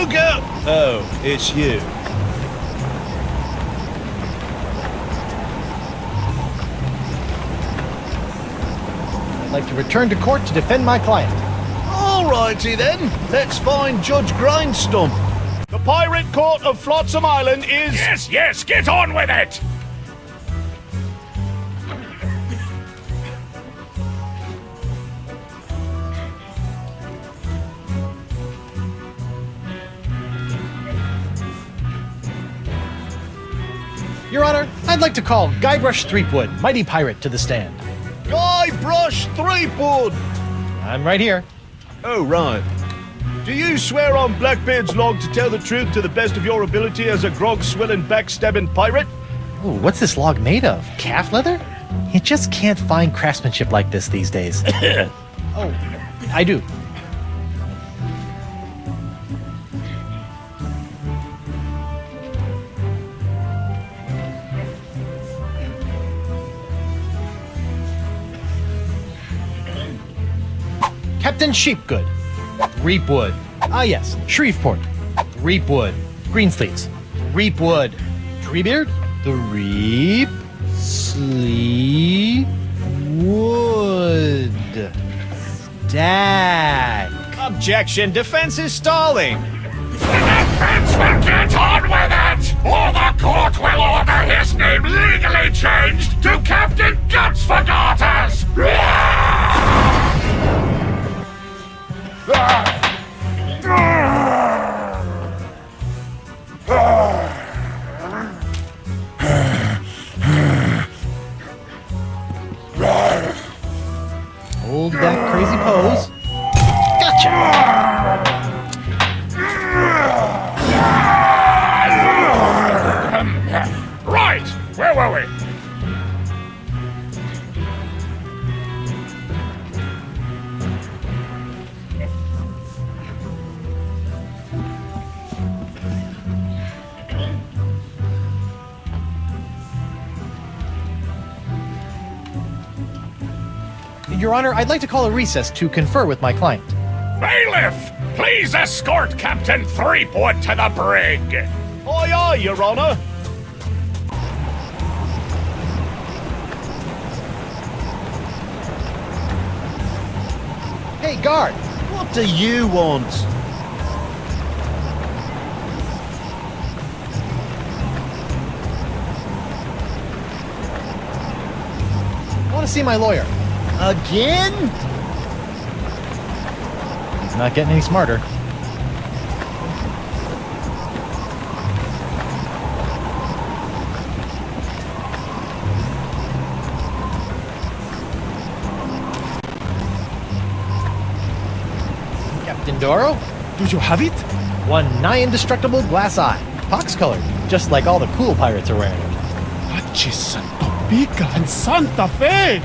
Who go? Oh, it's you. I'd like to return to court to defend my client. Alrighty then, let's find Judge Grindstump. The Pirate Court of Flotsam Island is... Yes, yes, get on with it! Your Honor, I'd like to call Guybrush Threepwood, mighty pirate, to the stand. Guybrush Threepwood! I'm right here. Oh, right. Do you swear on Blackbeard's log to tell the truth to the best of your ability as a grog-swilling, backstabbing pirate? Ooh, what's this log made of? Calf leather? You just can't find craftsmanship like this these days. Oh, I do. Captain Sheepgood. Reapwood. Ah, yes. Shreveport. Reapwood. Greensleeves. Reapwood. Treebeard. The Reap. Sleep. Wood. Stack. Objection, defense is stalling. Defense will get on with it! Or the court will order his name legally changed to Captain Guts Forgotters! Hold that crazy pose. Gotcha! Right! Where were we? Your Honor, I'd like to call a recess to confer with my client. Bailiff, please escort Captain Threepwood to the brig. Aye, aye, Your Honor. Hey, guard! What do you want? I want to see my lawyer. Again? He's not getting any smarter. Captain Doro? Do you have it? One nigh indestructible glass eye. Pox colored, just like all the cool pirates are wearing it. Achis Santo Pica and Santa Fe!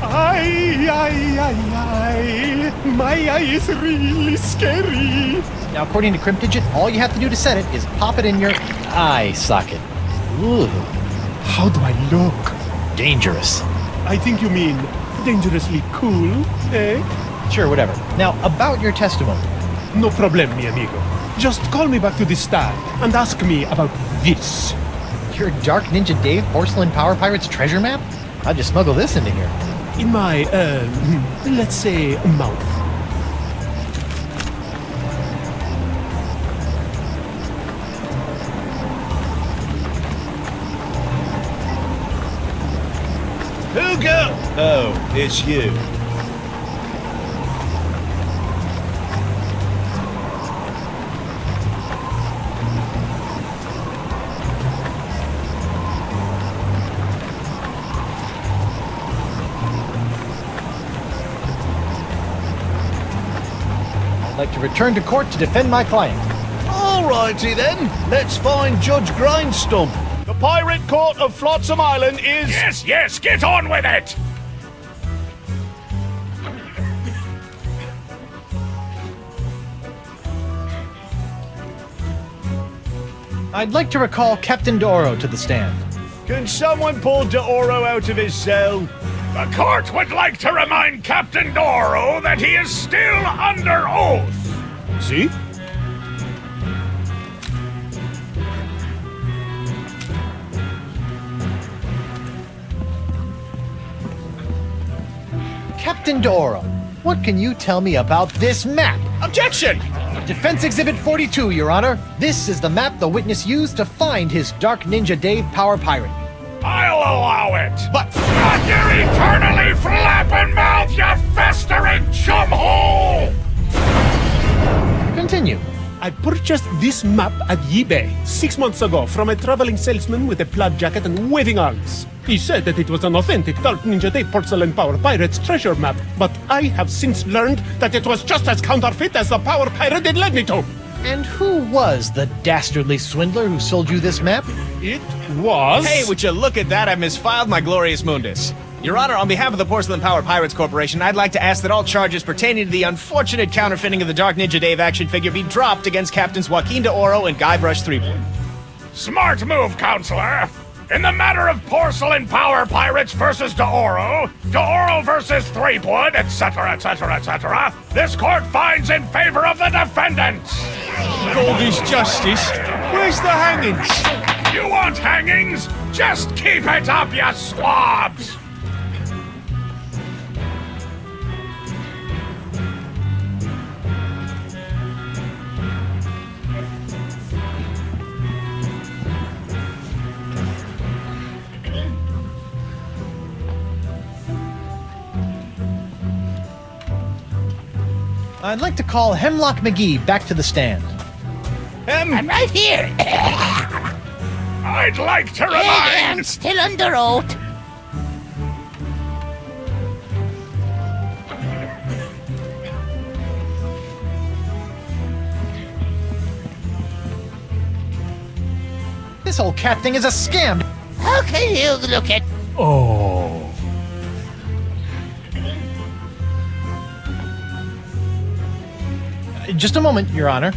Ay, ay, ay, ay. My eye is really scary. Now, according to Cryptigit, all you have to do to set it is pop it in your eye socket. Ooh, How do I look? dangerous. I think you mean dangerously cool, eh? Sure, whatever. Now, about your testimony. No problem, mi amigo. Just call me back to the stand and ask me about this. Your Dark Ninja Dave Porcelain Power Pirates treasure map? I'll just smuggle this into here. In my, let's say, mouth. Who go? Oh, it's you. I'd like to return to court to defend my client. Alrighty then, let's find Judge Grindstump. The Pirate Court of Flotsam Island is... Yes, yes, get on with it! I'd like to recall Captain Doro to the stand. Can someone pull D'Oro out of his cell? The court would like to remind Captain Doro that he is still under oath. See? Captain D'Oro, what can you tell me about this map? Objection! Defense Exhibit 42, Your Honor. This is the map the witness used to find his Dark Ninja Dave Power Pirate. I'll allow it. But Shut your eternally flapping mouth, you festering chumhole! Continue. I purchased this map at eBay 6 months ago from a traveling salesman with a plaid jacket and waving arms. He said that it was an authentic Dark Ninja Dave Porcelain Power Pirate's treasure map, but I have since learned that it was just as counterfeit as the Power Pirate it led me to. And who was the dastardly swindler who sold you this map? It was... hey, would you look at that? I've misfiled my glorious mundus. Your Honor, on behalf of the Porcelain Power Pirates Corporation, I'd like to ask that all charges pertaining to the unfortunate counterfeiting of the Dark Ninja Dave action figure be dropped against Captains Joaquin D'Oro and Guybrush Threepwood. Smart move, Counselor. In the matter of Porcelain Power Pirates versus D'Oro, D'Oro versus Threepwood, etc., etc., etc., this court finds in favor of the defendants. Gold is justice. Where's the hangings? You want hangings? Just keep it up, you swabs! I'd like to call Hemlock McGee back to the stand. I'm right here. I'd like to I'm remind... still under oath. This whole cat thing is a scam. How can you look at... Just a moment, Your Honor.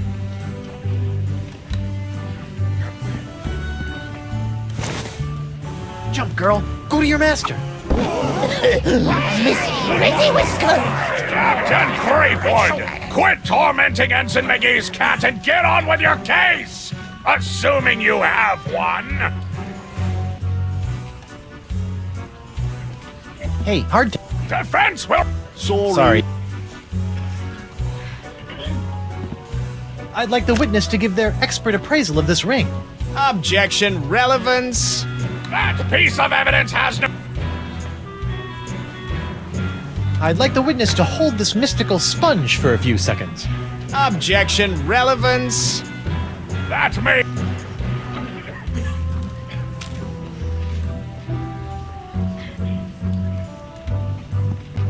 Jump, girl. Go to your master. Miss Pretty Whisker? Captain Threepwood, quit tormenting Ensign McGee's cat and get on with your case! Assuming you have one. Hey, hard to... Defense will... Sorry. I'd like the witness to give their expert appraisal of this ring. Objection. Relevance. That piece of evidence has no... I'd like the witness to hold this mystical sponge for a few seconds. Objection. Relevance. That may...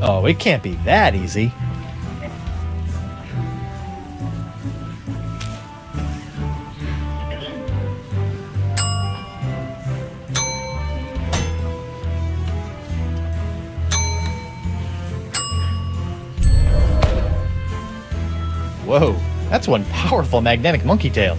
Oh, it can't be that easy. Whoa, that's one powerful magnetic monkey tail.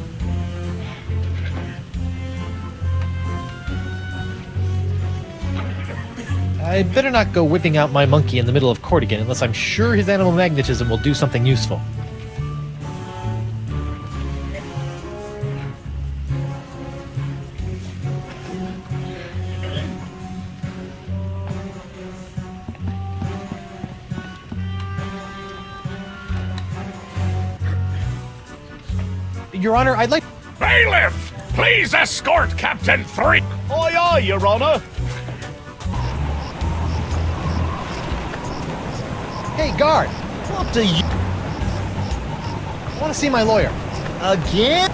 I'd better not go whipping out my monkey in the middle of court again unless I'm sure his animal magnetism will do something useful. Your Honor, I'd like... Bailiff, please escort Captain Three... Aye, aye, Your Honor. Hey, guard! What do you... I want to see my lawyer. Again?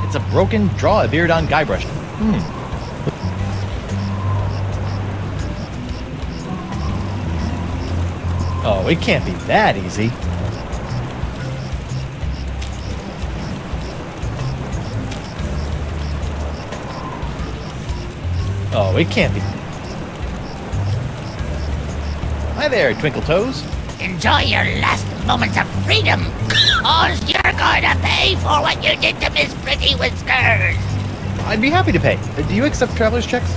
It's a broken draw-a-beard on Guybrush. Oh, it can't be that easy. Oh, it can't be. Hi there, Twinkle Toes. Enjoy your last moments of freedom, cause you're gonna pay for what you did to Miss Pretty Whiskers. I'd be happy to pay. Do you accept traveler's checks?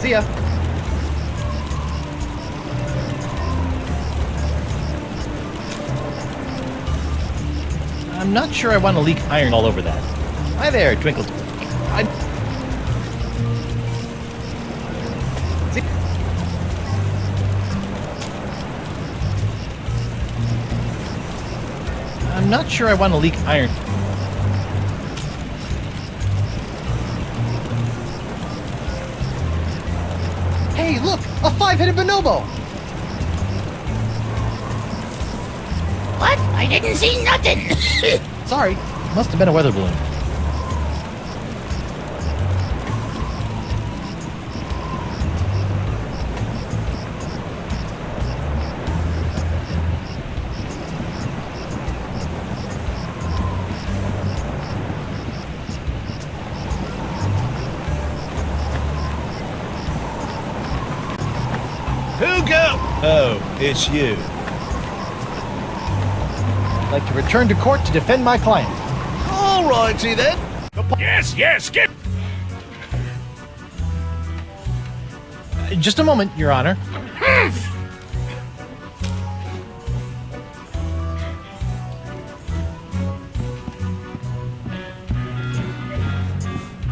See ya. I'm not sure I want to leak iron all over that. Hi there, Twinkle. I'm not sure I want to leak iron. Hey, look! A five-headed bonobo! What? I didn't see nothing. Sorry, must have been a weather balloon. Hugo! Oh, it's you. I'd like to return to court to defend my client. All righty then. Yes, get. Just a moment, Your Honor.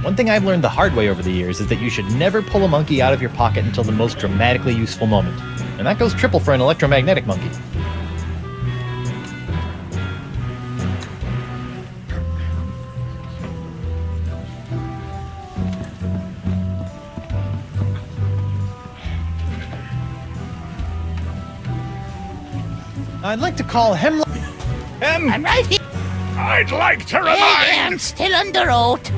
One thing I've learned the hard way over the years is that you should never pull a monkey out of your pocket until the most dramatically useful moment. And that goes triple for an electromagnetic monkey. I'd like to call Hemlock. I'm right here. I'd like to I am remind. still under oath.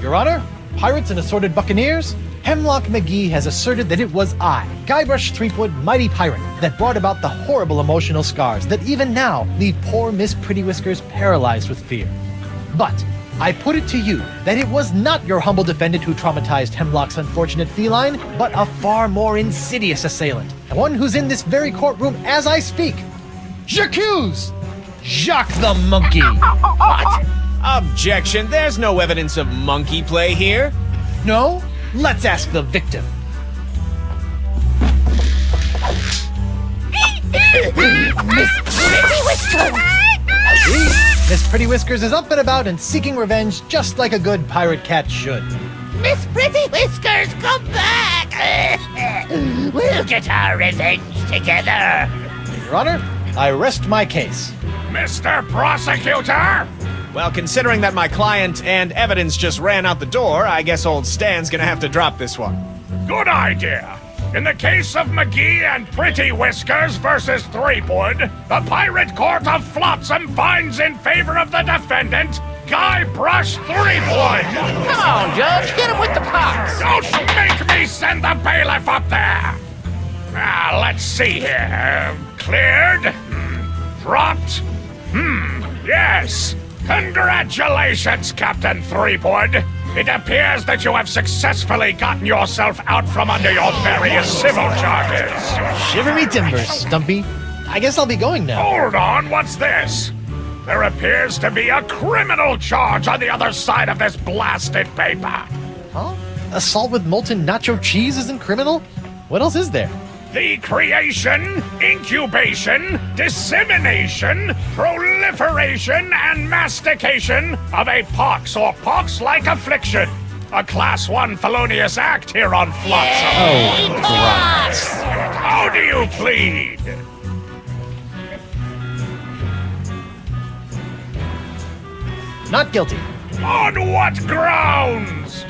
Your Honor, pirates and assorted buccaneers, Hemlock McGee has asserted that it was I, Guybrush Threepwood, mighty pirate, that brought about the horrible emotional scars that even now leave poor Miss Pretty Whiskers paralyzed with fear. But I put it to you that it was not your humble defendant who traumatized Hemlock's unfortunate feline, but a far more insidious assailant, one who's in this very courtroom as I speak. J'accuse Jacques the Monkey. What? Objection, there's no evidence of monkey play here. No? Let's ask the victim. Miss Pretty Whiskers. Miss Pretty Whiskers is up and about and seeking revenge just like a good pirate cat should. Miss Pretty Whiskers, come back. We'll get our revenge together. Your Honor, I rest my case. Mr. Prosecutor! Well, considering that my client and evidence just ran out the door, I guess old Stan's gonna have to drop this one. Good idea. In the case of McGee and Pretty Whiskers versus Threepwood, the Pirate Court of Flotsam finds in favor of the defendant, Guybrush Threepwood. Come on, Judge, hit him with the pox. Don't make me send the bailiff up there. Now, let's see here. Cleared? Dropped? Yes. Congratulations, Captain Threepwood. It appears that you have successfully gotten yourself out from under your various civil charges. Shiver me timbers, Stumpy. I guess I'll be going now. Hold on, what's this? There appears to be a criminal charge on the other side of this blasted paper. Huh? Assault with molten nacho cheese isn't criminal? What else is there? The creation, incubation, dissemination, proliferation, and mastication of a pox or pox-like affliction. A Class 1 felonious act here on Flotsam. Oh, Christ. How do you plead? Not guilty. On what grounds?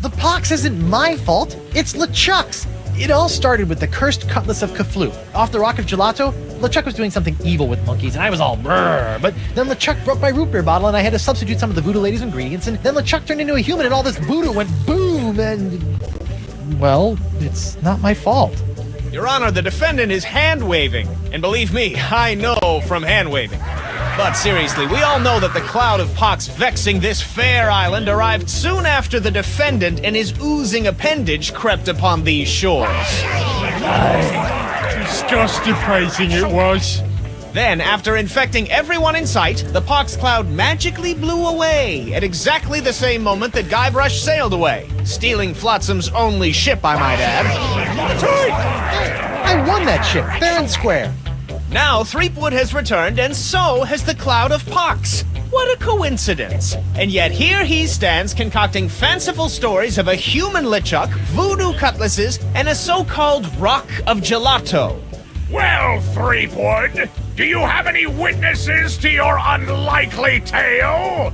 The pox isn't my fault. It's LeChuck's. It all started with the cursed Cutlass of Kaflu. Off the Rock of Gelato, LeChuck was doing something evil with monkeys, and I was all brrr. But then LeChuck broke my root beer bottle, and I had to substitute some of the voodoo lady's ingredients, and then LeChuck turned into a human, and all this voodoo went boom, and... well, it's not my fault. Your Honor, the defendant is hand-waving. And believe me, I know from hand-waving. But seriously, we all know that the cloud of pox vexing this fair island arrived soon after the defendant and his oozing appendage crept upon these shores. Disgusting it was. Then, after infecting everyone in sight, the pox cloud magically blew away at exactly the same moment that Guybrush sailed away, stealing Flotsam's only ship, I might add. I won that ship, fair and square. Now, Threepwood has returned, and so has the cloud of pox. What a coincidence. And yet here he stands concocting fanciful stories of a human LeChuck, voodoo cutlasses, and a so-called rock of gelato. Well, Threepwood, do you have any witnesses to your unlikely tale?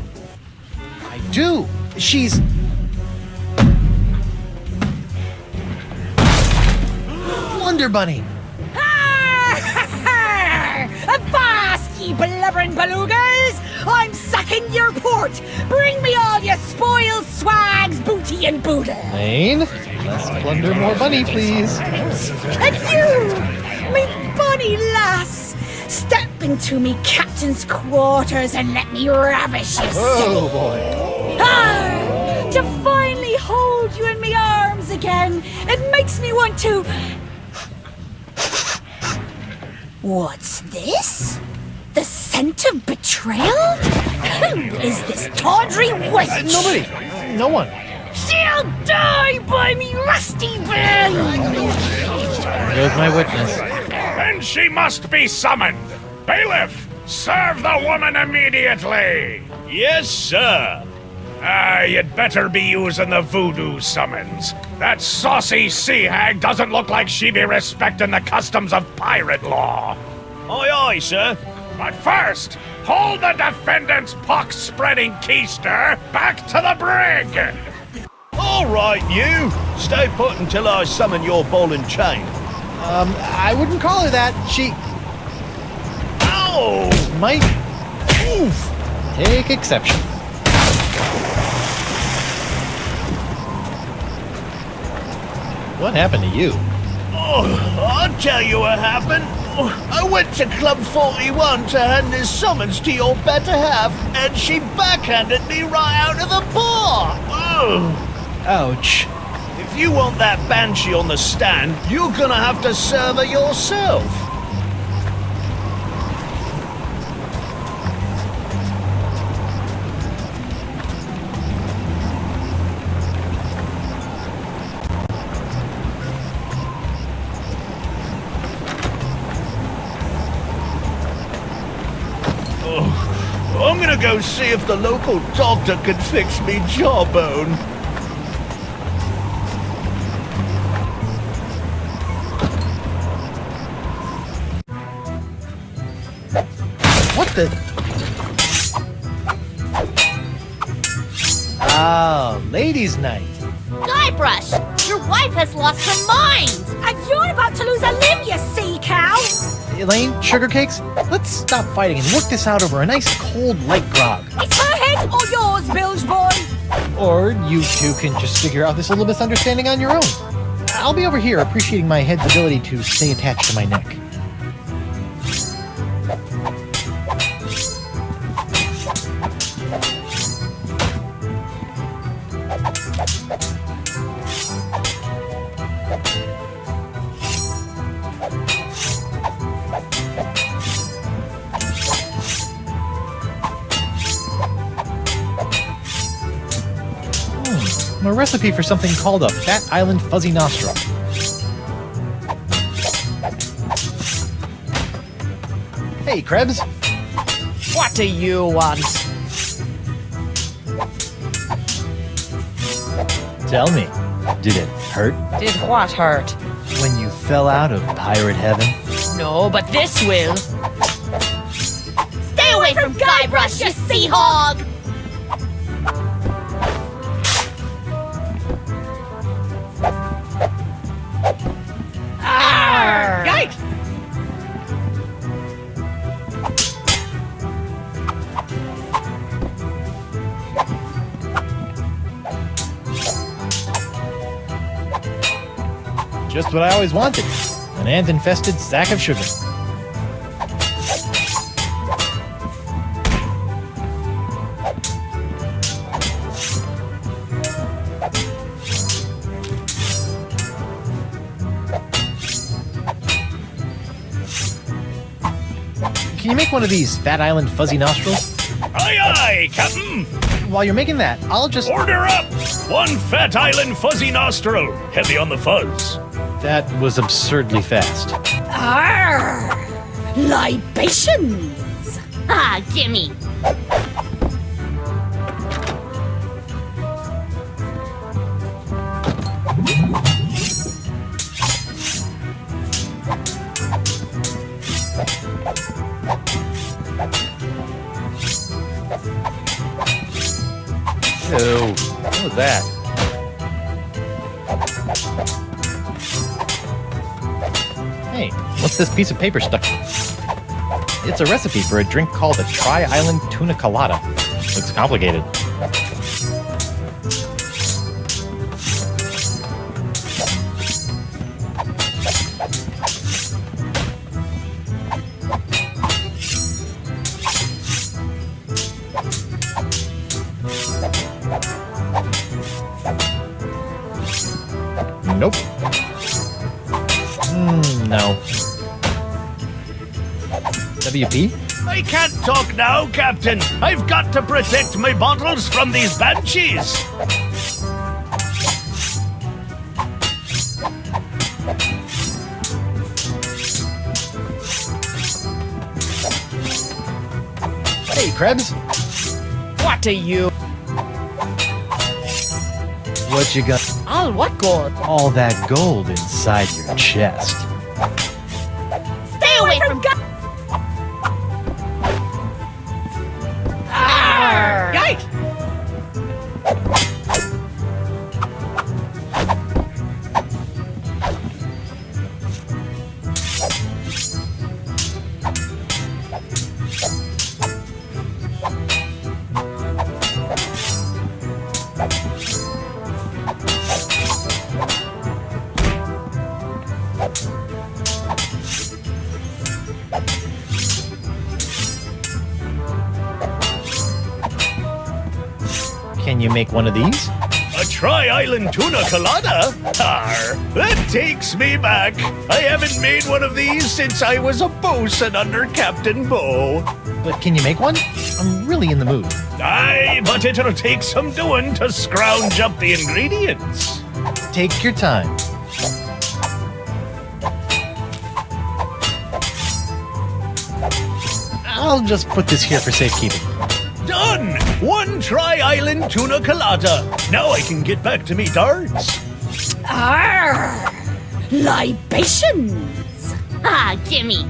I do. She's... Wonder Bunny. Avast, ye blubbering belugas! I'm sucking your port! Bring me all your spoils, swags, booty, and boodle! Lane, less plunder, more bunny, please. And you, me bonny lass, step into me captain's quarters and let me ravish you, Oh, boy. Ah, to finally hold you in me arms again, it makes me want to... What's this? The scent of betrayal? Who is this tawdry wench? Nobody. No one. She'll die by me rusty bell! There's my witness. Then she must be summoned. Bailiff, serve the woman immediately. Yes, sir. You'd better be using the voodoo summons. That saucy sea hag doesn't look like she be respecting the customs of pirate law. Aye, aye, sir. But first, hold the defendant's pox-spreading keister back to the brig. All right, you. Stay put until I summon your ball and chain. I wouldn't call her that. She Ow! might take exception. What happened to you? Oh, I'll tell you what happened. I went to Club 41 to hand this summons to your better half, and she backhanded me right out of the bar. Ugh. Ouch. If you want that banshee on the stand, you're gonna have to serve her yourself. I'm gonna go see if the local doctor can fix me jawbone. What the? Ah, ladies' night. Guybrush, your wife has lost her mind. And you're about to lose a limb, you sea cow! Elaine, sugar cakes, let's stop fighting and work this out over a nice cold light grog. It's her head or yours, bilge boy! Or you two can just figure out this little misunderstanding on your own. I'll be over here appreciating my head's ability to stay attached to my neck. A recipe for something called a Fat Island Fuzzy Nostrum. Hey, Krebs. What do you want? Tell me, did it hurt Did what hurt? when you fell out of pirate heaven? No, but this will. Stay away from Guybrush, you sea hog! Yikes! Just what I always wanted. An ant-infested sack of sugar. Can you make one of these Fat Island fuzzy nostrils? Aye, aye, Captain. While you're making that, I'll just... Order up. 1 Fat Island fuzzy nostril. Heavy on the fuzz. That was absurdly fast. Arr! Libations! Ah, gimme. Ew, what was that? Hey, what's this piece of paper stuck? It's a recipe for a drink called a Tri-Island Tuna Colada. Looks complicated. Nope. No. WP? I can't talk now, Captain. I've got to protect my bottles from these banshees. Hey, Krebs. What are you? What you got? All what gold? All that gold inside your chest. Stay away from Yike! Can you make one of these? A Tri-Island Tuna Colada? Arr, that takes me back. I haven't made one of these since I was a bosun under Captain Bo. But can you make one? I'm really in the mood. Aye, but it'll take some doing to scrounge up the ingredients. Take your time. I'll just put this here for safekeeping. Done! 1 Tri-Island Tuna Colada. Now I can get back to me darts. Arr! Libations! Ah, gimme.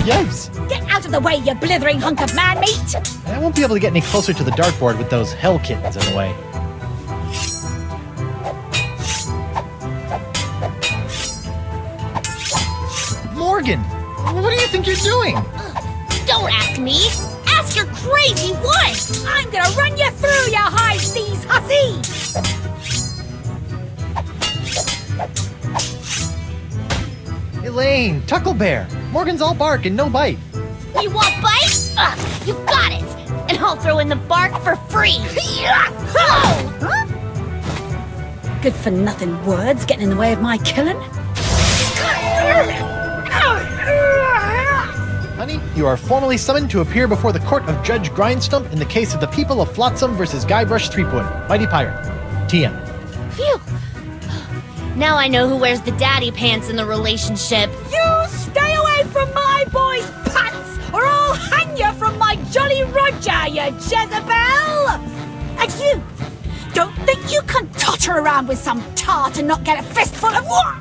Yikes! Get out of the way, you blithering hunk of man meat! I won't be able to get any closer to the dartboard with those hell kittens in the way. Morgan! What do you think you're doing? Don't ask me. Ask your crazy wife. I'm gonna run you through, you high seas hussy! Elaine! Tucklebear! Morgan's all bark and no bite. You want bite? You got it. And I'll throw in the bark for free. Huh? Good for nothing words getting in the way of my killing. Honey, you are formally summoned to appear before the court of Judge Grindstump in the case of the people of Flotsam versus Guybrush Threepwood, Mighty Pirate. TM. Phew. Now I know who wears the daddy pants in the relationship. You stay away from my boy's pants, or I'll hang you from my Jolly Roger, you Jezebel! And you, don't think you can totter around with some tart and not get a fistful of what?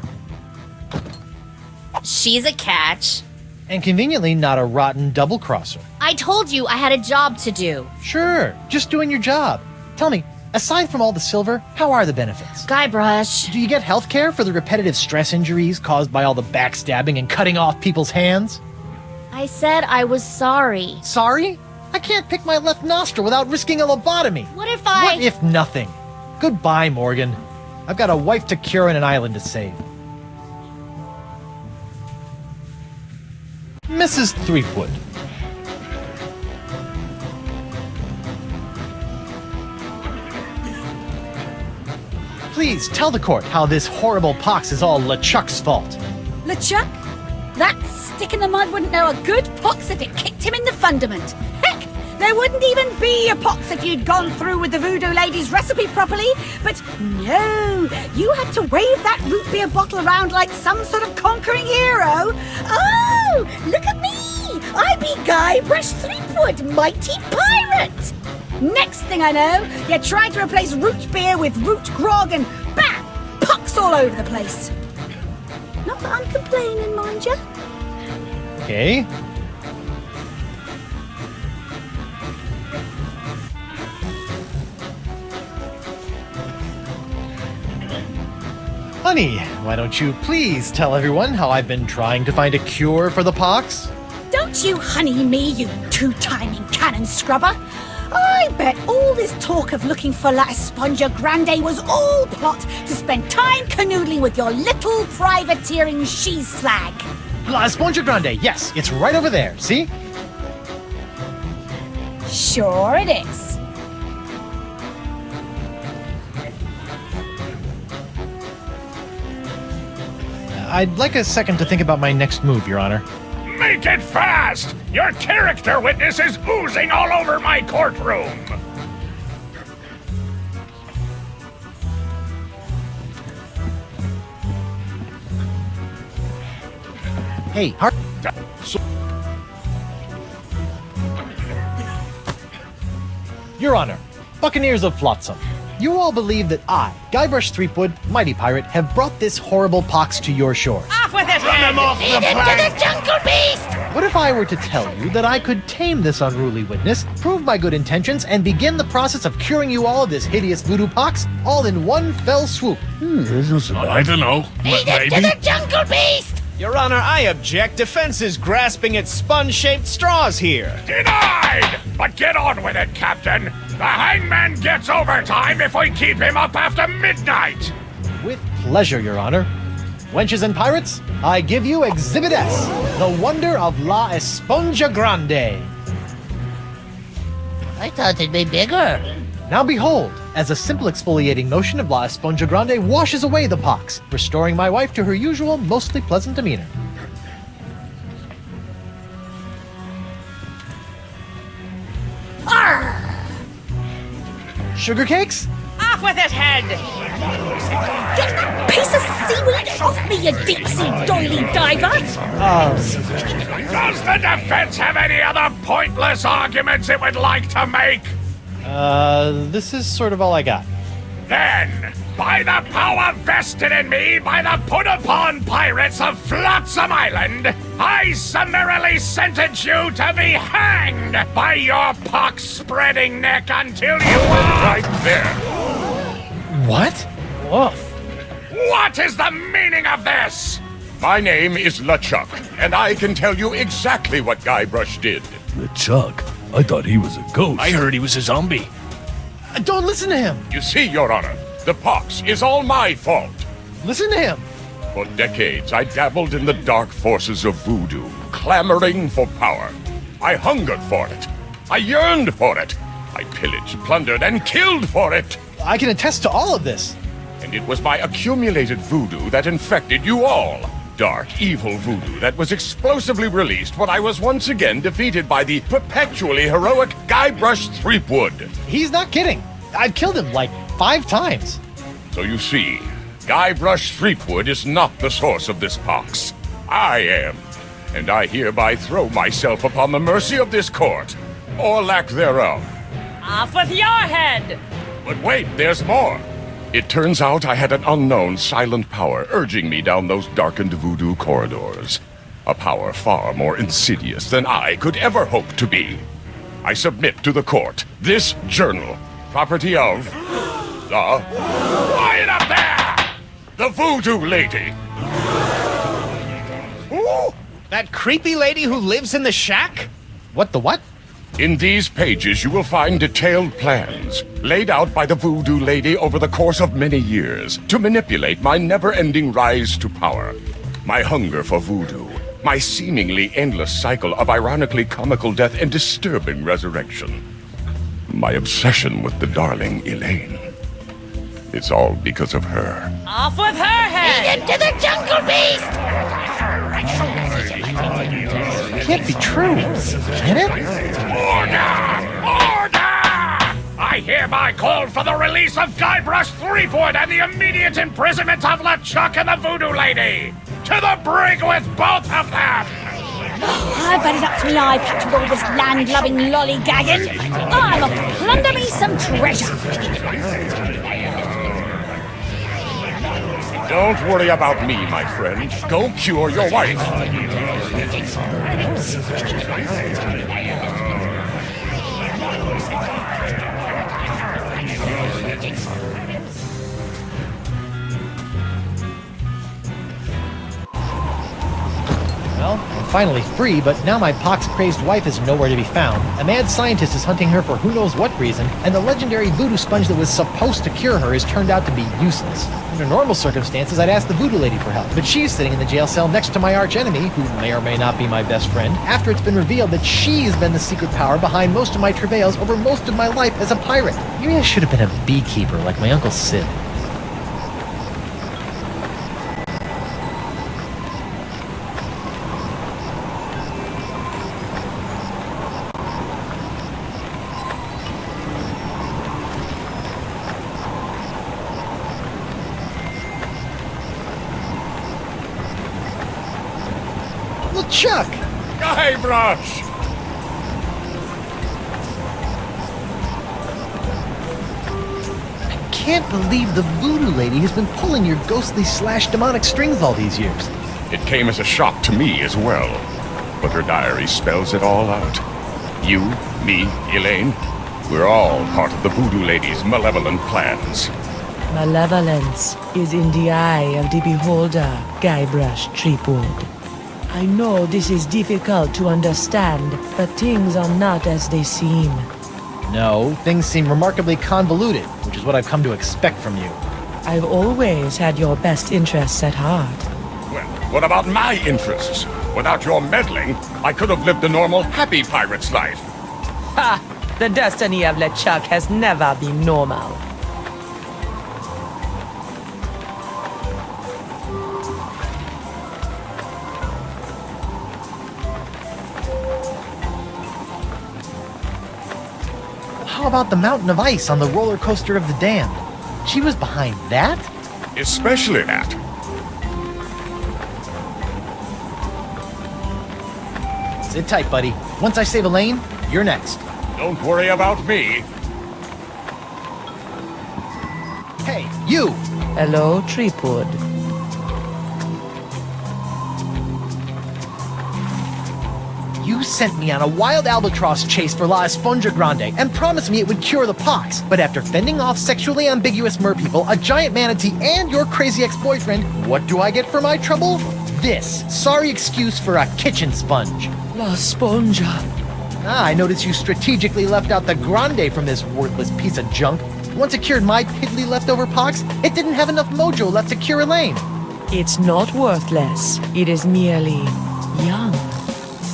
She's a catch. And conveniently not a rotten double-crosser. I told you I had a job to do. Sure, just doing your job. Tell me, aside from all the silver, how are the benefits? Guybrush. Do you get health care for the repetitive stress injuries caused by all the backstabbing and cutting off people's hands? I said I was sorry. Sorry? I can't pick my left nostril without risking a lobotomy. What if I... What if nothing? Goodbye, Morgan. I've got a wife to cure and an island to save. Mrs. Threepwood. Please tell the court how this horrible pox is all LeChuck's fault. LeChuck? That stick in the mud wouldn't know a good pox if it kicked him in the fundament. Heck, there wouldn't even be a pox if you'd gone through with the voodoo lady's recipe properly. But no, you had to wave that root beer bottle around like some sort of conquering hero. Oh, look at me! I be Guybrush Threepwood, mighty pirate! Next thing I know, you're trying to replace root beer with root grog and bam! Pox all over the place. Not that I'm complaining, mind you. Okay. Honey, why don't you please tell everyone how I've been trying to find a cure for the pox? Don't you honey me, you two-timing cannon scrubber. I bet all this talk of looking for La Esponja Grande was all plot to spend time canoodling with your little privateering she-slag. La Esponja Grande, yes, it's right over there, see? Sure it is. I'd like a second to think about my next move, Your Honor. Make it fast! Your character witness is oozing all over my courtroom! Hey, Your Honor, Buccaneers of Flotsam, you all believe that I, Guybrush Threepwood, mighty pirate, have brought this horrible pox to your shores. Off with his Run him off the plank! What if I were to tell you that I could tame this unruly witness, prove my good intentions, and begin the process of curing you all of this hideous voodoo pox, all in one fell swoop? I don't know. Maybe. Your Honor, I object. Defense is grasping at sponge-shaped straws here. Denied! But get on with it, Captain. The hangman gets overtime if we keep him up after midnight. With pleasure, Your Honor. Wenches and pirates, I give you Exhibit S, the wonder of La Esponja Grande. I thought it'd be bigger. Now behold, as a simple exfoliating motion of La Esponja Grande washes away the pox, restoring my wife to her usual, mostly pleasant demeanor. Arr! Sugar cakes? Off with his head! Get that piece of seaweed off me, you deep-sea doily diver! Does the defense have any other pointless arguments it would like to make? This is sort of all I got. Then, by the power vested in me by the put-upon pirates of Flotsam Island, I summarily sentence you to be hanged by your pox-spreading neck until you are... Right there. What? Woof. What is the meaning of this? My name is LeChuck, and I can tell you exactly what Guybrush did. LeChuck? I thought he was a ghost. I heard he was a zombie. Don't listen to him! You see, Your Honor, the pox is all my fault. Listen to him! For decades, I dabbled in the dark forces of voodoo, clamoring for power. I hungered for it. I yearned for it. I pillaged, plundered, and killed for it. I can attest to all of this. And it was my accumulated voodoo that infected you all. Dark, evil voodoo that was explosively released when I was once again defeated by the perpetually heroic Guybrush Threepwood. He's not kidding. I've killed him like 5 times. So you see, Guybrush Threepwood is not the source of this pox. I am. And I hereby throw myself upon the mercy of this court, or lack thereof. Off with your head! But wait, there's more. It turns out I had an unknown silent power urging me down those darkened voodoo corridors. A power far more insidious than I could ever hope to be. I submit to the court this journal, property of the... Quiet up there! The Voodoo Lady. Ooh, that creepy lady who lives in the shack? What the what? In these pages you will find detailed plans, laid out by the Voodoo Lady over the course of many years, to manipulate my never-ending rise to power. My hunger for voodoo, my seemingly endless cycle of ironically comical death and disturbing resurrection. My obsession with the darling Elaine. It's all because of her. Off with her head! To the jungle beast! It can't be true. Can it? Order! I hereby call for the release of Guybrush Threepwood and the immediate imprisonment of LeChuck and the Voodoo Lady! To the brig with both of them! I've had it up to my eye patch with all this land-loving lollygagging. I'm off to plunder me some treasure. Don't worry about me, my friend. Go cure your wife. Well, I'm finally free, but now my pox-crazed wife is nowhere to be found. A mad scientist is hunting her for who knows what reason, and the legendary voodoo sponge that was supposed to cure her has turned out to be useless. Under normal circumstances, I'd ask the voodoo lady for help, but she's sitting in the jail cell next to my archenemy, who may or may not be my best friend, after it's been revealed that she's been the secret power behind most of my travails over most of my life as a pirate. Maybe I should have been a beekeeper like my Uncle Sid. LeChuck! Guybrush! I can't believe the voodoo lady has been pulling your ghostly / demonic strings all these years. It came as a shock to me as well, but her diary spells it all out. You, me, Elaine, we're all part of the Voodoo Lady's malevolent plans. Malevolence is in the eye of the beholder, Guybrush Threepwood. I know this is difficult to understand, but things are not as they seem. No, things seem remarkably convoluted, which is what I've come to expect from you. I've always had your best interests at heart. Well, what about my interests? Without your meddling, I could have lived a normal, happy pirate's life. Ha! The destiny of LeChuck has never been normal. How about the mountain of ice on the roller coaster of the damned? She was behind that? Especially that. Sit tight, buddy. Once I save Elaine, you're next. Don't worry about me. Hey, you! Hello, Threepwood. You sent me on a wild albatross chase for La Esponja Grande and promised me it would cure the pox. But after fending off sexually ambiguous merpeople, a giant manatee, and your crazy ex-boyfriend, what do I get for my trouble? This. Sorry excuse for a kitchen sponge. La Esponja. Ah, I noticed you strategically left out the Grande from this worthless piece of junk. Once it cured my piddly leftover pox, it didn't have enough mojo left to cure Elaine. It's not worthless. It is merely young.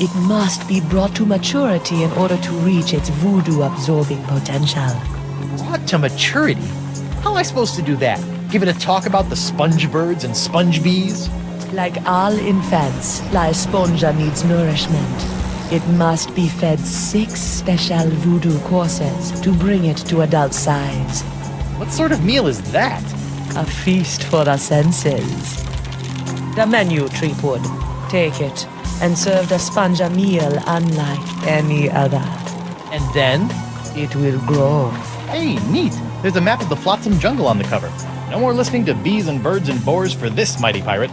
It must be brought to maturity in order to reach its voodoo-absorbing potential. Brought to maturity? How am I supposed to do that? Give it a talk about the sponge birds and sponge bees? Like all infants, La Esponja needs nourishment. It must be fed 6 special voodoo courses to bring it to adult size. What sort of meal is that? A feast for the senses. The menu, Threepwood. Take it, and serve the sponge a meal unlike any other. And then? It will grow. Hey, neat. There's a map of the Flotsam Jungle on the cover. No more listening to bees and birds and boars for this mighty pirate.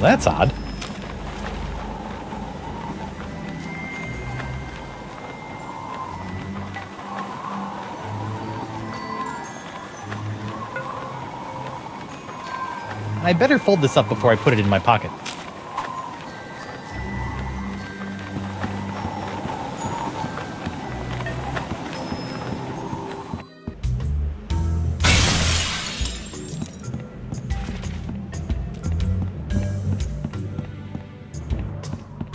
That's odd. I better fold this up before I put it in my pocket.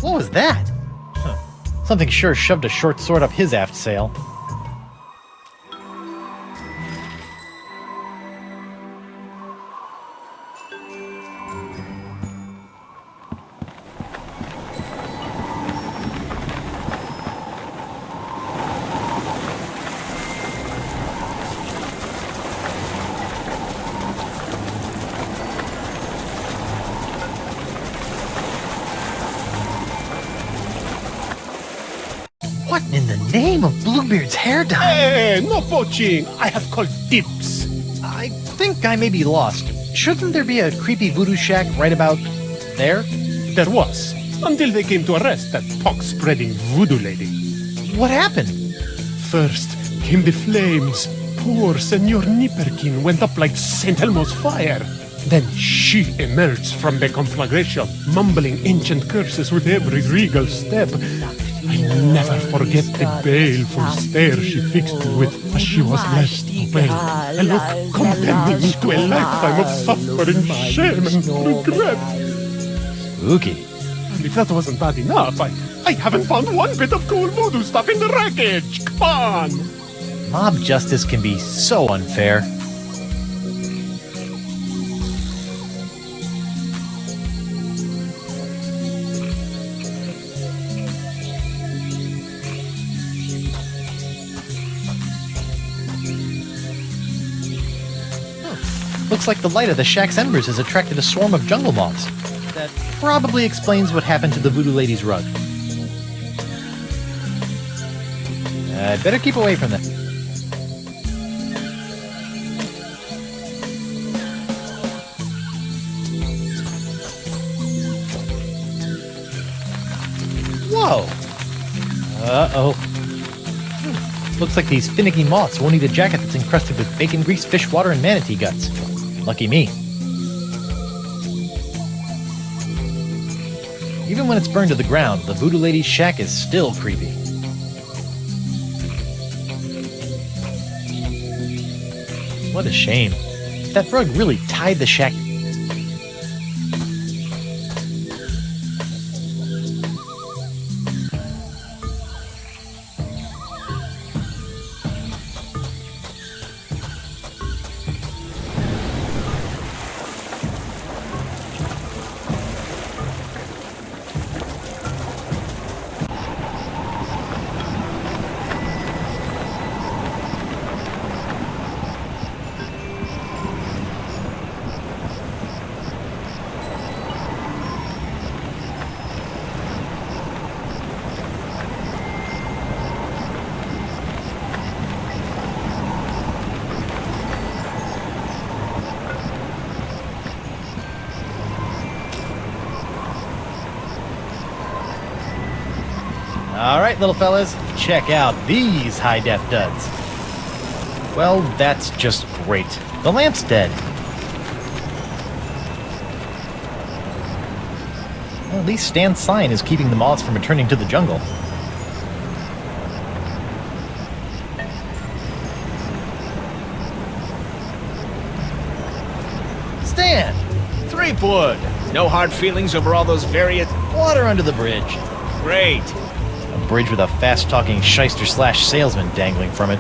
What was that? Huh. Something sure shoved a short sword up his aft sail. What in the name of Bluebeard's hair dye? Hey, no poaching. I have called dibs. I think I may be lost. Shouldn't there be a creepy voodoo shack right about there? There was, until they came to arrest that pox-spreading voodoo lady. What happened? First came the flames. Poor Senor Nipperkin went up like St. Elmo's fire. Then she emerged from the conflagration, mumbling ancient curses with every regal step. I never forget the baleful stare she fixed me with as she was left open. A look condemning me to a lifetime of suffering, shame, and regret. Spooky. And if that wasn't bad enough, I haven't found one bit of cool voodoo stuff in the wreckage. Come on! Mob justice can be so unfair. Looks like the light of the shack's embers has attracted a swarm of jungle moths. That probably explains what happened to the voodoo lady's rug. I'd better keep away from them. Whoa! Uh-oh. Looks like these finicky moths won't eat a jacket that's encrusted with bacon grease, fish water, and manatee guts. Lucky me. Even when it's burned to the ground, the voodoo lady's shack is still creepy. What a shame. That rug really tied the shack. Alright, little fellas, check out these high-def duds. Well, that's just great. The lamp's dead. Well, at least Stan's sign is keeping the moths from returning to the jungle. Stan! Threepwood! No hard feelings over all those various... Water under the bridge. Great. A bridge with a fast-talking shyster/salesman dangling from it.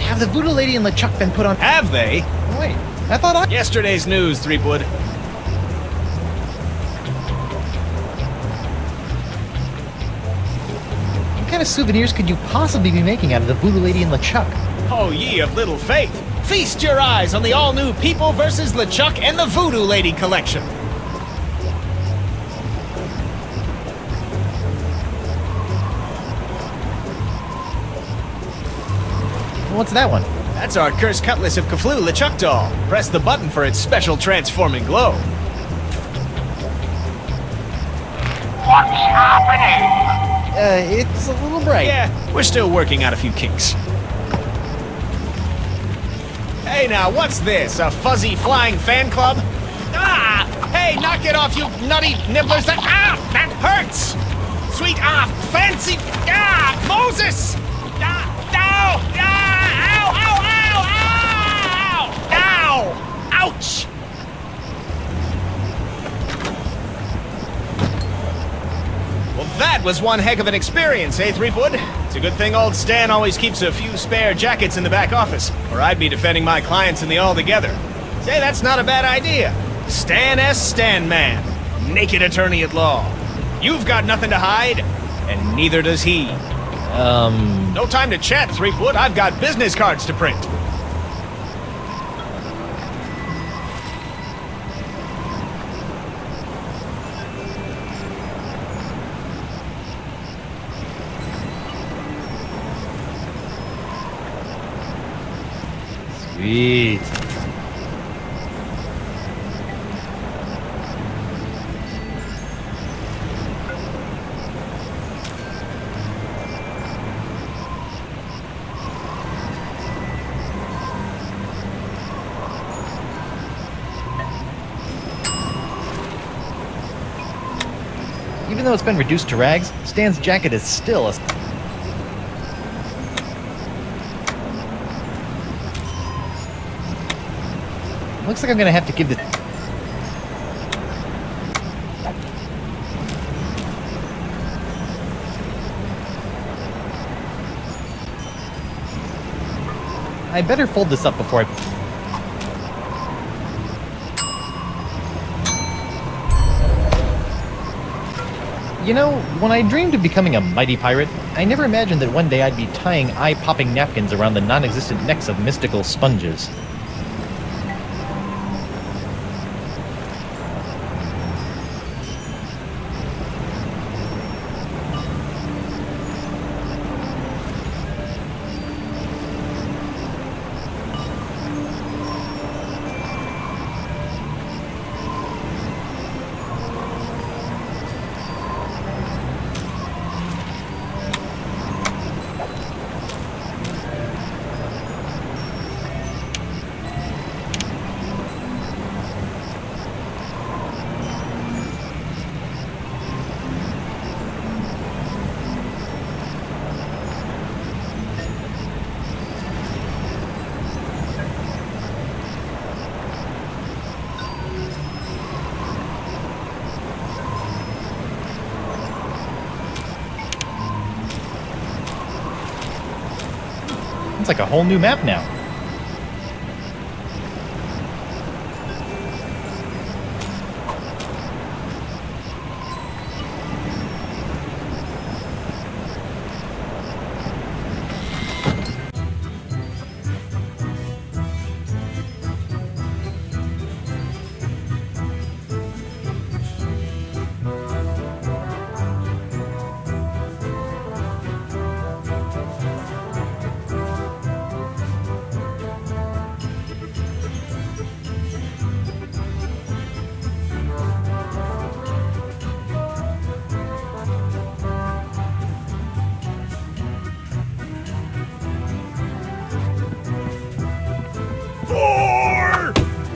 Have the voodoo lady and LeChuck been put on... Have they? Wait, I thought I... Yesterday's news, Threepwood. What kind of souvenirs could you possibly be making out of the voodoo lady and LeChuck? Oh, ye of little faith! Feast your eyes on the all-new People vs. LeChuck and the Voodoo Lady collection. What's that one? That's our Cursed Cutlass of Cthulhu LeChuck doll. Press the button for its special transforming glow. What's happening? It's a little bright. Yeah, we're still working out a few kinks. Hey now, what's this? A fuzzy flying fan club? Ah! Hey, knock it off, you nutty nibblers! That hurts! Sweet, fancy, Moses! Ow! Ouch! Well, that was one heck of an experience, eh, Threepwood? It's a good thing old Stan always keeps a few spare jackets in the back office, or I'd be defending my clients in the All Together. Say, that's not a bad idea. Stan S. Stanman, naked attorney at law. You've got nothing to hide, and neither does he. No time to chat, Threepwood. I've got business cards to print. Sweet. Even though it's been reduced to rags, Stan's jacket is still a... Looks like I'm gonna have to give this... I better fold this up before I... You know, when I dreamed of becoming a mighty pirate, I never imagined that one day I'd be tying eye-popping napkins around the non-existent necks of mystical sponges. It's like a whole new map now.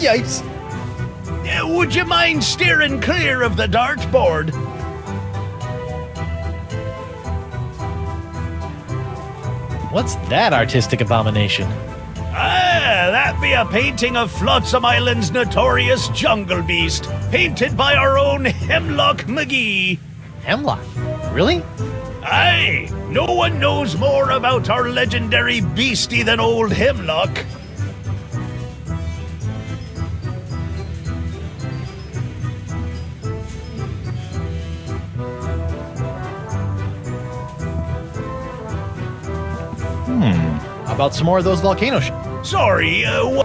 Yikes! Would you mind steering clear of the dartboard? What's that artistic abomination? That be a painting of Flotsam Island's notorious jungle beast, painted by our own Hemlock McGee. Hemlock? Really? Aye, no one knows more about our legendary beastie than old Hemlock. about some more of those volcano Sorry, Ouch!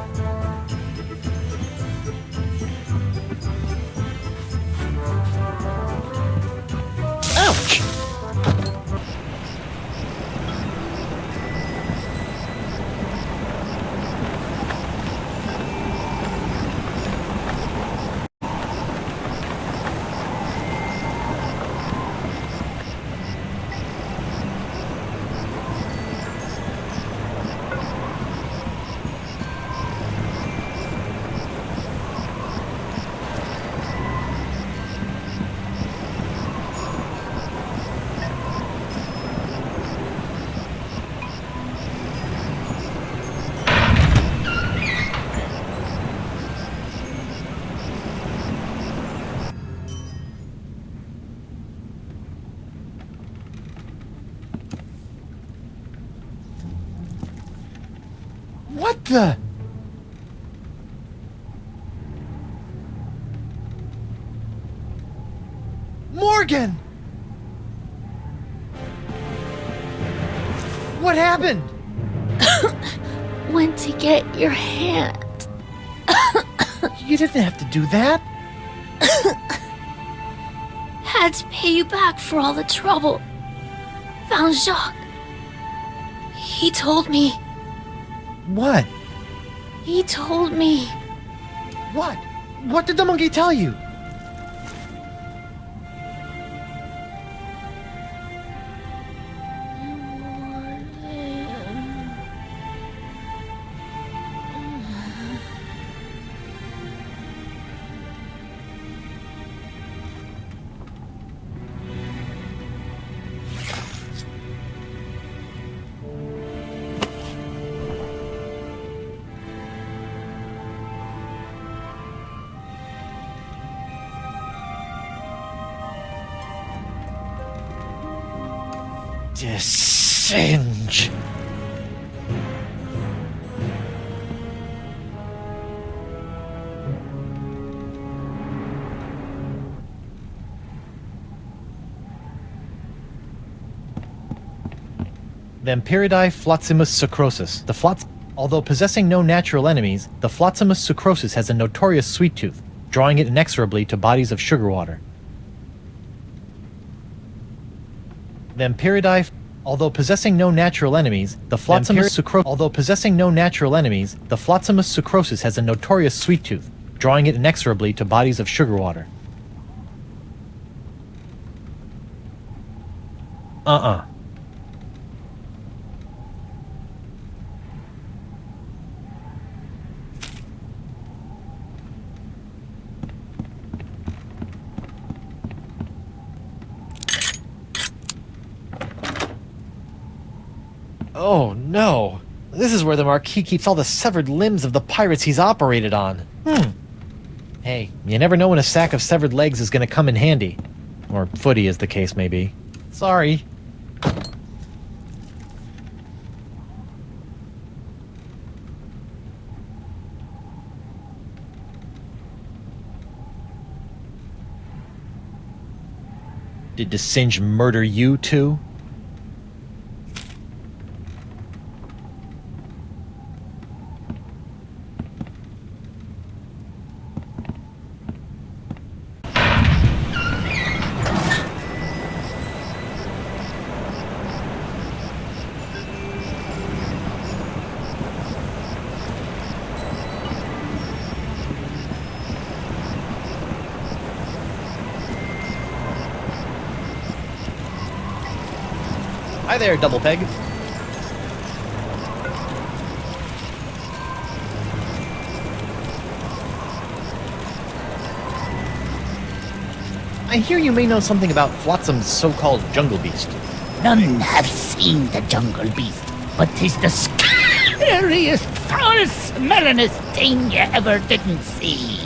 What the? Morgan! What happened? Went to get your hand. You didn't have to do that. Had to pay you back for all the trouble. Found Jacques. He told me. What? He told me. What? What did the monkey tell you? Singe. Vampiridae Flotsimus sucrosus. Although possessing no natural enemies, the Flotsimus sucrosus has a notorious sweet tooth, drawing it inexorably to bodies of sugar water. Vampiridae. Although possessing no natural enemies, the Flotsimus sucrosus has a notorious sweet tooth, drawing it inexorably to bodies of sugar water. Oh no! This is where the Marquis keeps all the severed limbs of the pirates he's operated on. Hey, you never know when a sack of severed legs is gonna come in handy. Or footy, as the case may be. Sorry. Did Singe murder you too? Hi there, Double Peg. I hear you may know something about Flotsam's so-called jungle beast. None have seen the jungle beast, but 'tis the scariest, foulest, smellingest thing you ever didn't see.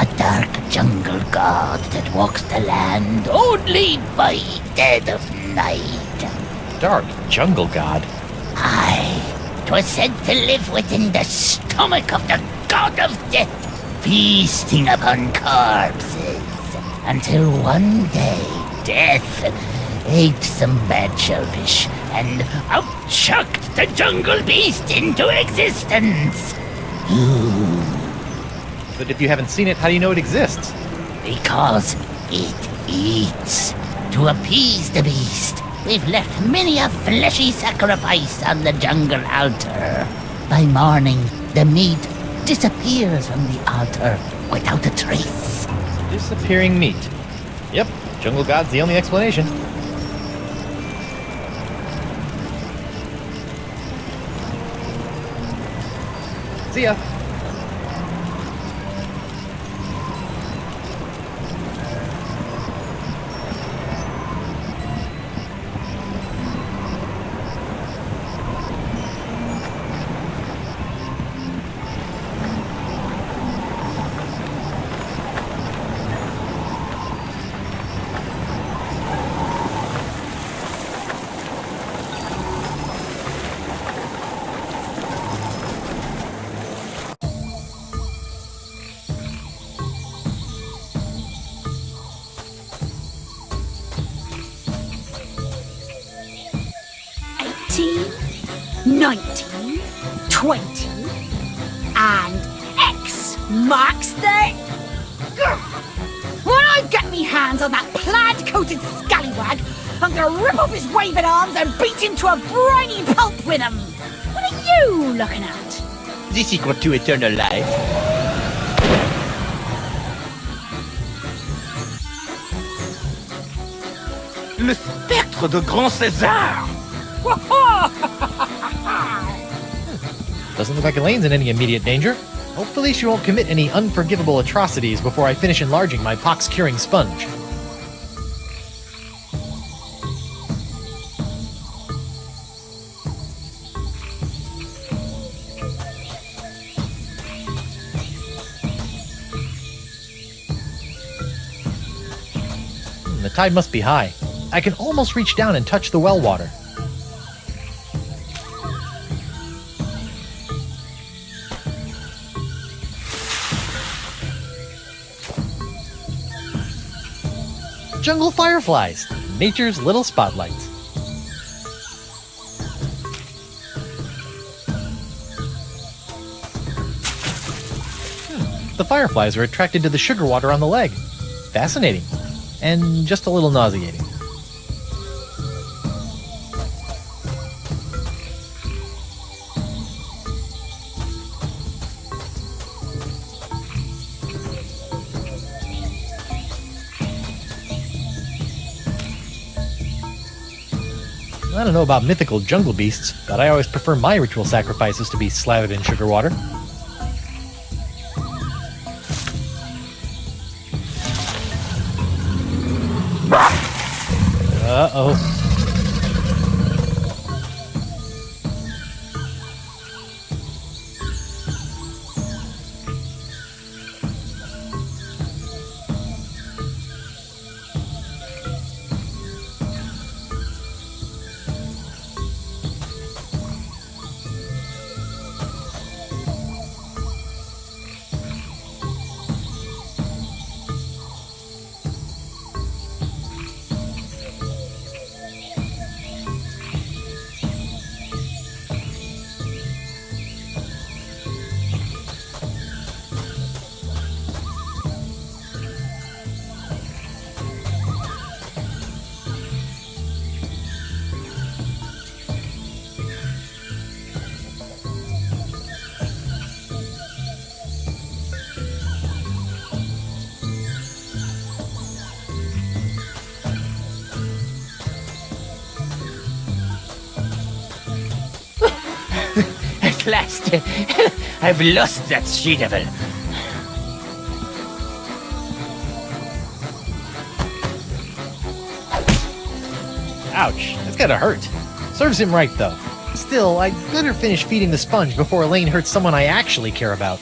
A dark jungle god that walks the land only by dead of night. Dark jungle god? Aye, 'twas said to live within the stomach of the god of death, feasting upon corpses, until one day death ate some bad shellfish and out-chucked the jungle beast into existence. But if you haven't seen it, how do you know it exists? Because it eats. To appease the beast, we've left many a fleshy sacrifice on the jungle altar. By morning, the meat disappears from the altar without a trace. Disappearing meat. Yep, jungle god's the only explanation. See ya. And X marks the... When I get me hands on that plaid-coated scallywag, I'm gonna rip off his waving arms and beat him to a briny pulp with him. What are you looking at? The secret to eternal life. Le spectre de Grand César! Doesn't look like Elaine's in any immediate danger. Hopefully she won't commit any unforgivable atrocities before I finish enlarging my pox-curing sponge. The tide must be high. I can almost reach down and touch the well water. Jungle fireflies, nature's little spotlights. The fireflies are attracted to the sugar water on the leg. Fascinating. And just a little nauseating. I don't know about mythical jungle beasts, but I always prefer my ritual sacrifices to be slathered in sugar water. Uh-oh. At last, I've lost that she-devil. Ouch, that's gotta hurt. Serves him right, though. Still, I'd better finish feeding the sponge before Elaine hurts someone I actually care about.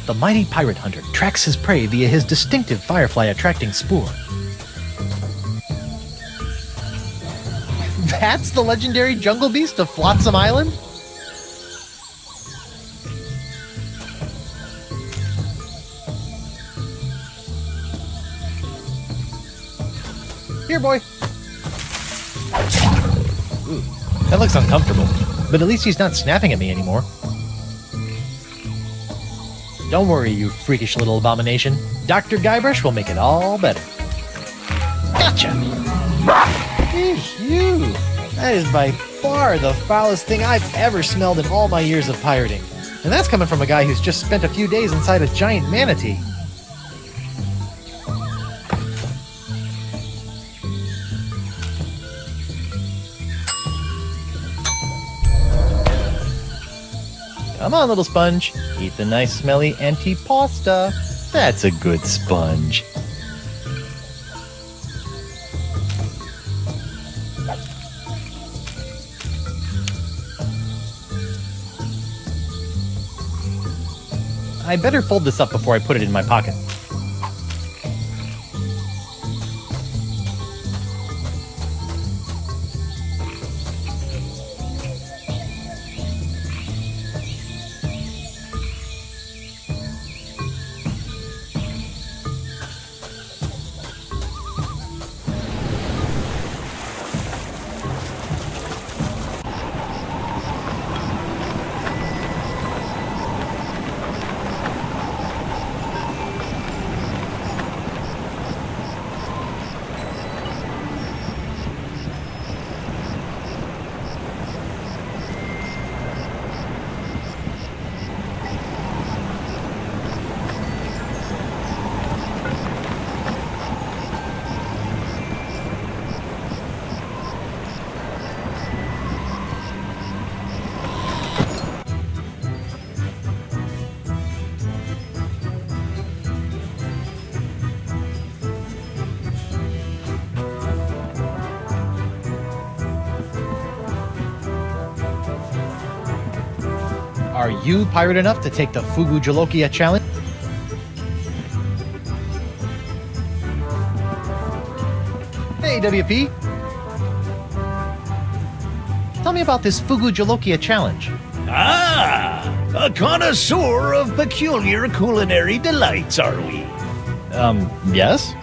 The mighty pirate hunter tracks his prey via his distinctive firefly-attracting spoor. That's the legendary jungle beast of Flotsam Island? Here, boy. Ooh, that looks uncomfortable, but at least he's not snapping at me anymore. Don't worry, you freakish little abomination. Dr. Guybrush will make it all better. Gotcha! Ew! That is by far the foulest thing I've ever smelled in all my years of pirating. And that's coming from a guy who's just spent a few days inside a giant manatee. Come on, little sponge. Eat the nice smelly antipasta. That's a good sponge. I better fold this up before I put it in my pocket. Are you pirate enough to take the Fugu Jolokia challenge? Hey, WP. Tell me about this Fugu Jolokia challenge. Ah, a connoisseur of peculiar culinary delights, are we? Yes?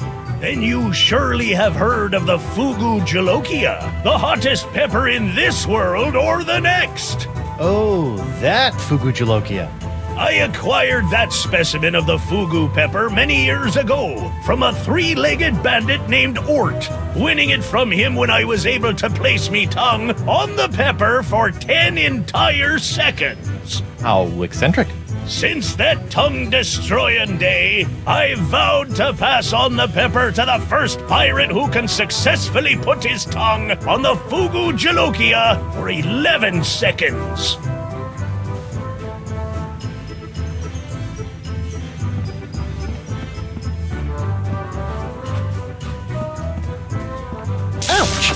Then you surely have heard of the Fugu Jolokia, the hottest pepper in this world or the next. Oh, that Fugu Jolokia. I acquired that specimen of the Fugu pepper many years ago from a three-legged bandit named Ort, winning it from him when I was able to place me tongue on the pepper for 10 entire seconds. How eccentric. Since that tongue-destroying day, I vowed to pass on the pepper to the first pirate who can successfully put his tongue on the Fugu Jolokia for 11 seconds. Ouch!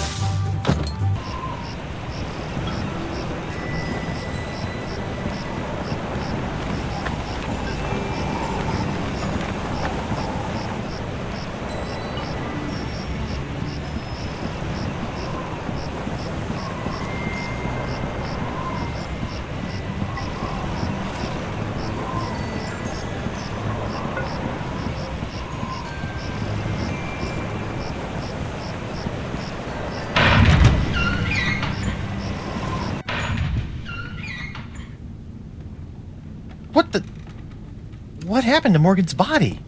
What happened to Morgan's body?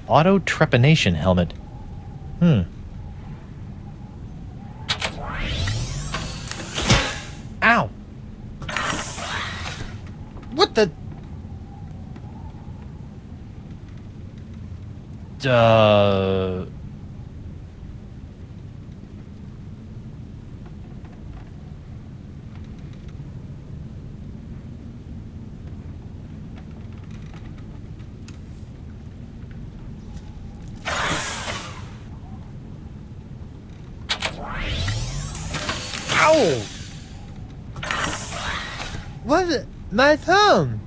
Auto trepanation helmet. Ow! What the? Ow! What? My thumb!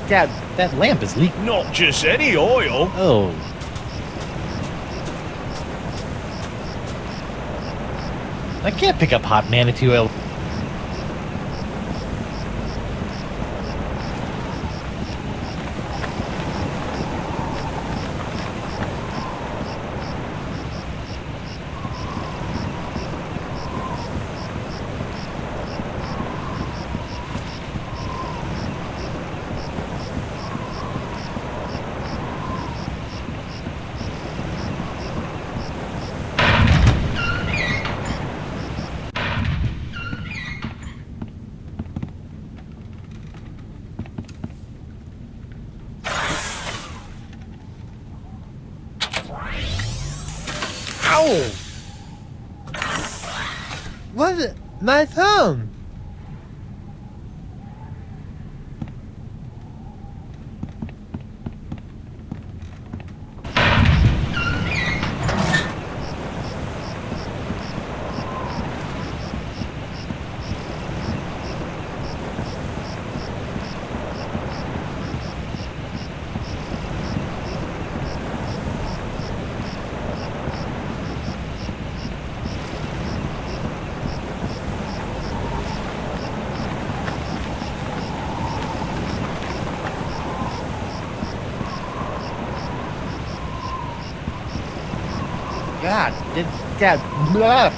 God, that lamp is leaking. Not just any oil. Oh. I can't pick up hot manatee oil. Ow! What? My thumb! God, blah.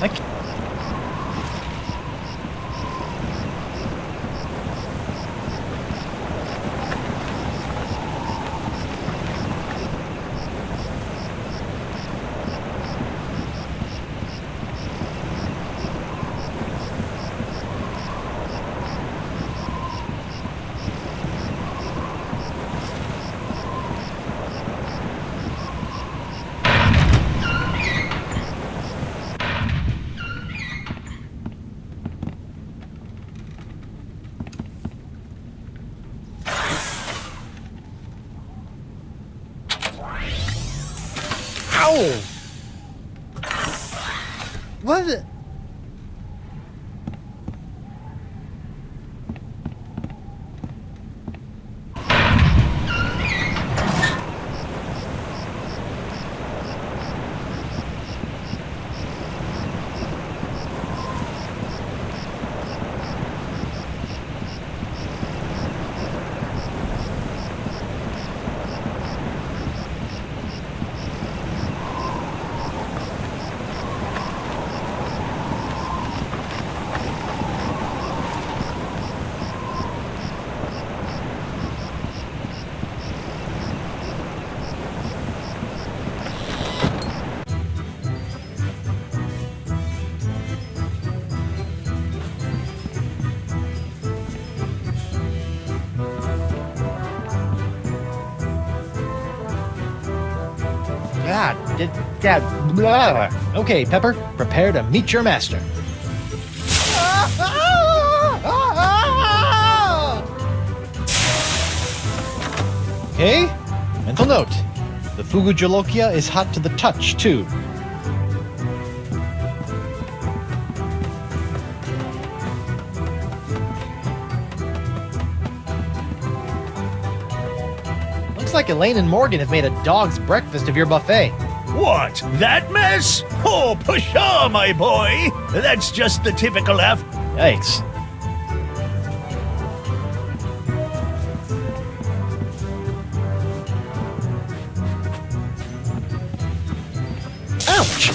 Ow! What? God, blah. Okay, Pepper, prepare to meet your master. Okay, mental note. The Fugu Jolokia is hot to the touch, too. Looks like Elaine and Morgan have made a dog's breakfast of your buffet. What? That mess? Oh, pshaw, my boy. That's just the typical Yikes. Ouch!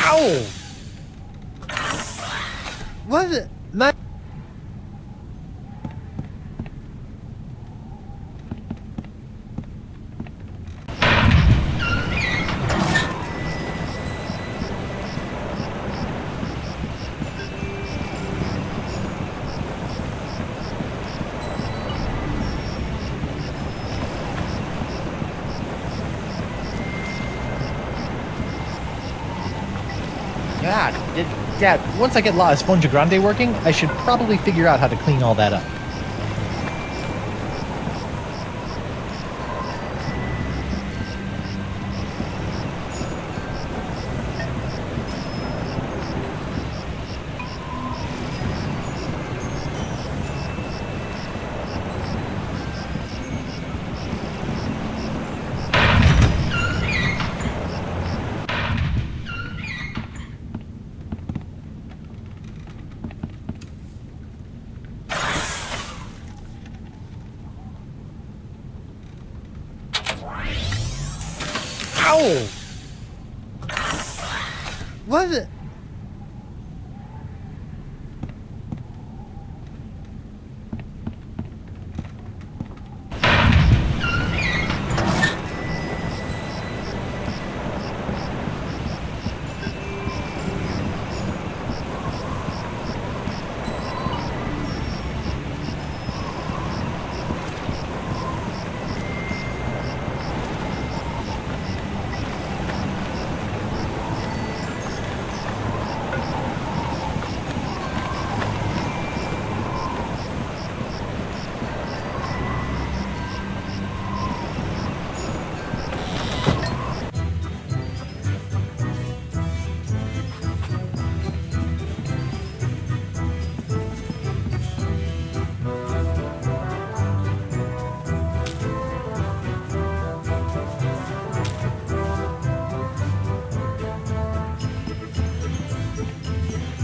Ow! What? My... God, Dad, once I get La Esponja Grande working, I should probably figure out how to clean all that up. Ow! What?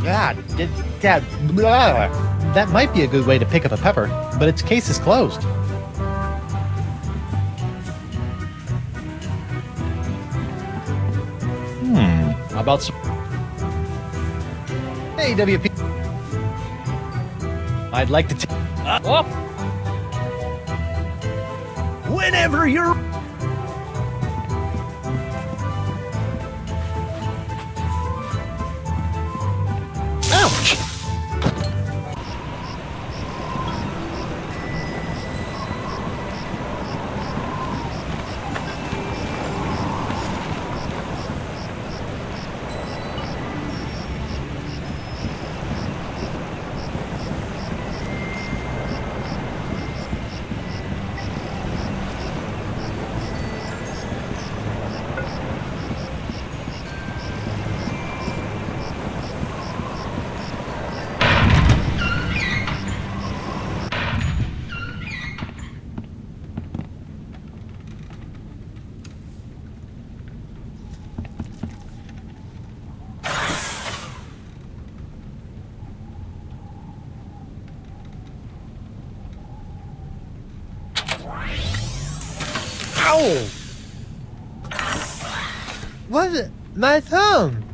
God, Dad, blah. That might be a good way to pick up a pepper, but its case is closed. How about some... Hey, WP. I'd like to Whenever you're... Ouch! Ow! What's it? My thumb!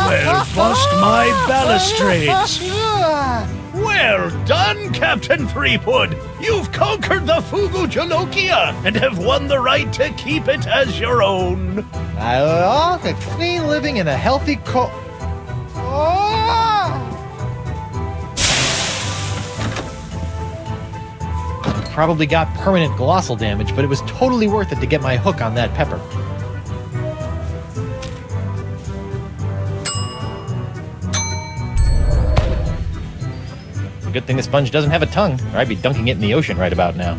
Well, bust my balustrades. Well done, Captain Threepwood. You've conquered the Fugu Jalokia and have won the right to keep it as your own. A clean living and a healthy Probably got permanent glossal damage, but it was totally worth it to get my hook on that pepper. Good thing the sponge doesn't have a tongue, or I'd be dunking it in the ocean right about now.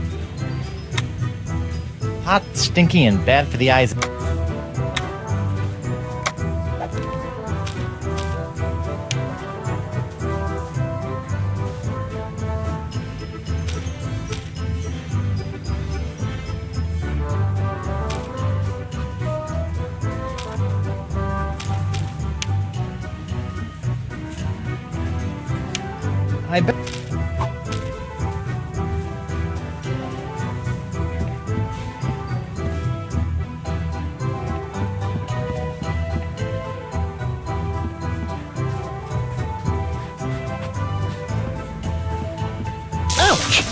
Hot, stinky, and bad for the eyes. I bet. Ouch!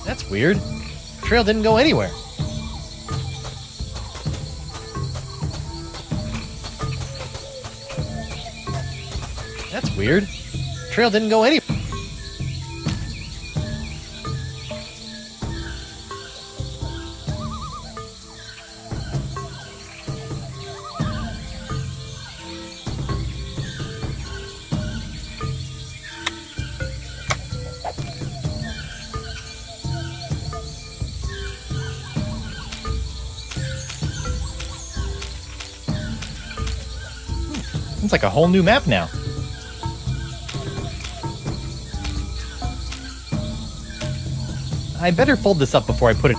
That's weird. Trail didn't go anywhere. That's weird. Trail didn't go anywhere. It's like a whole new map now. I better fold this up before I put it.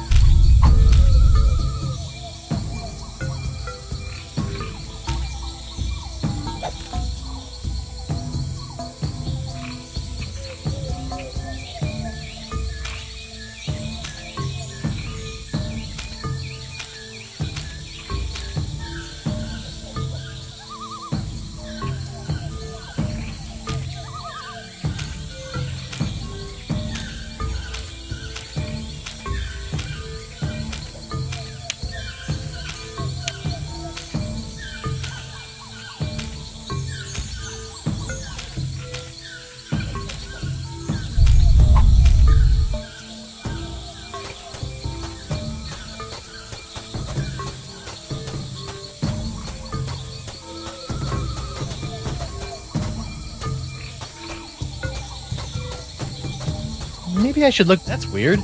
Maybe I should look. That's weird.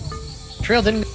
Trail didn't.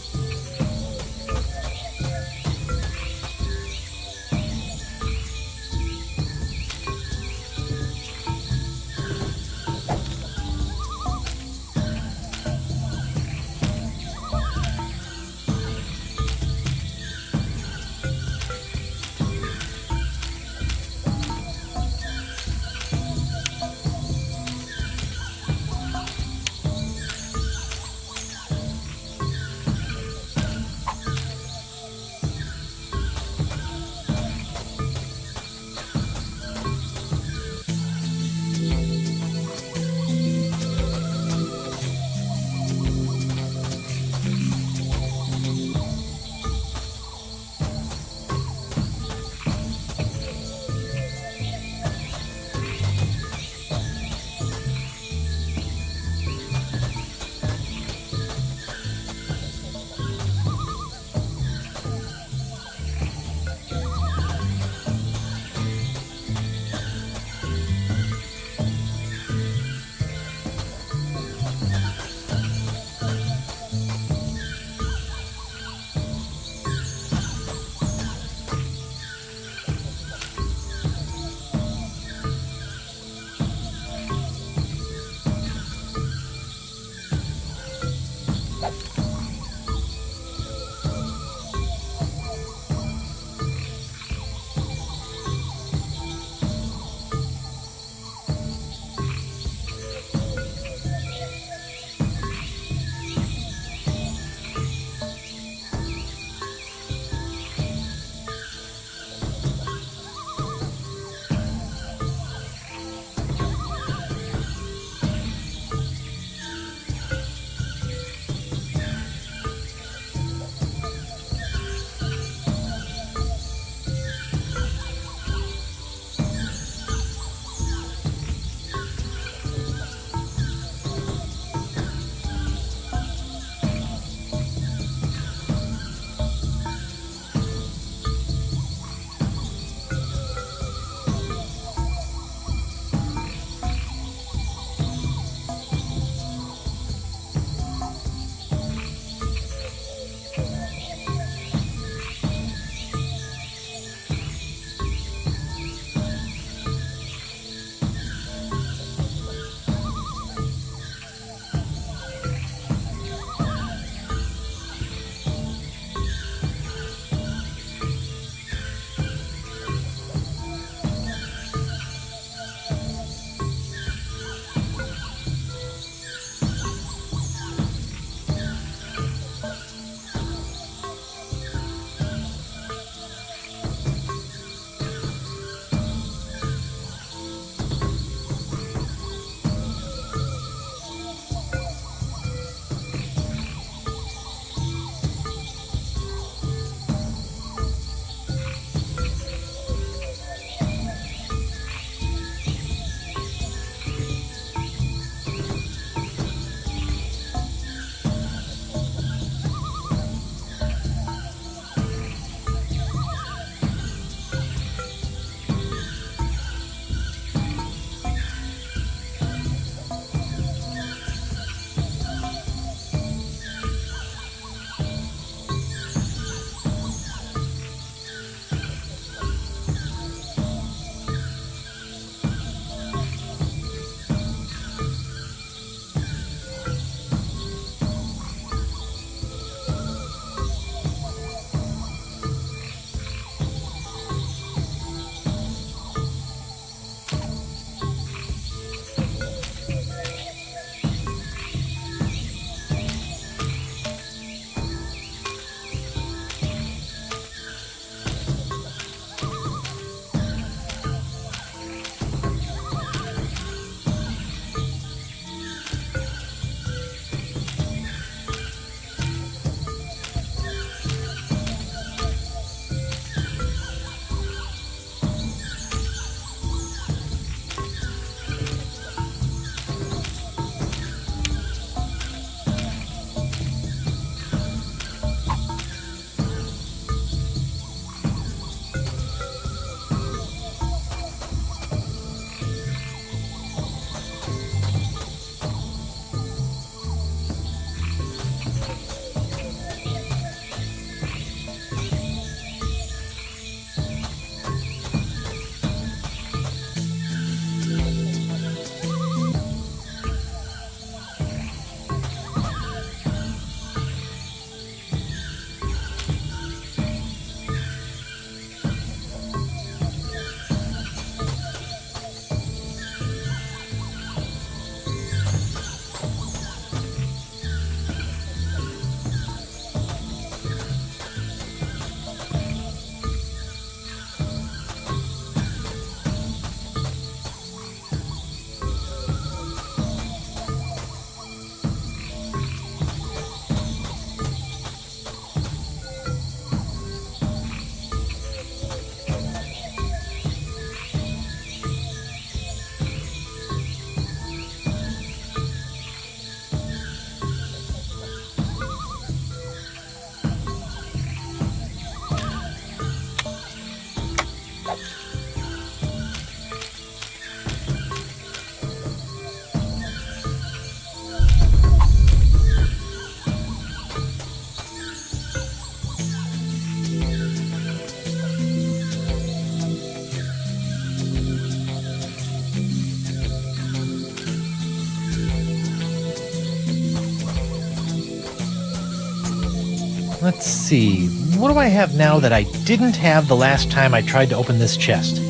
Let's see. What do I have now that I didn't have the last time I tried to open this chest?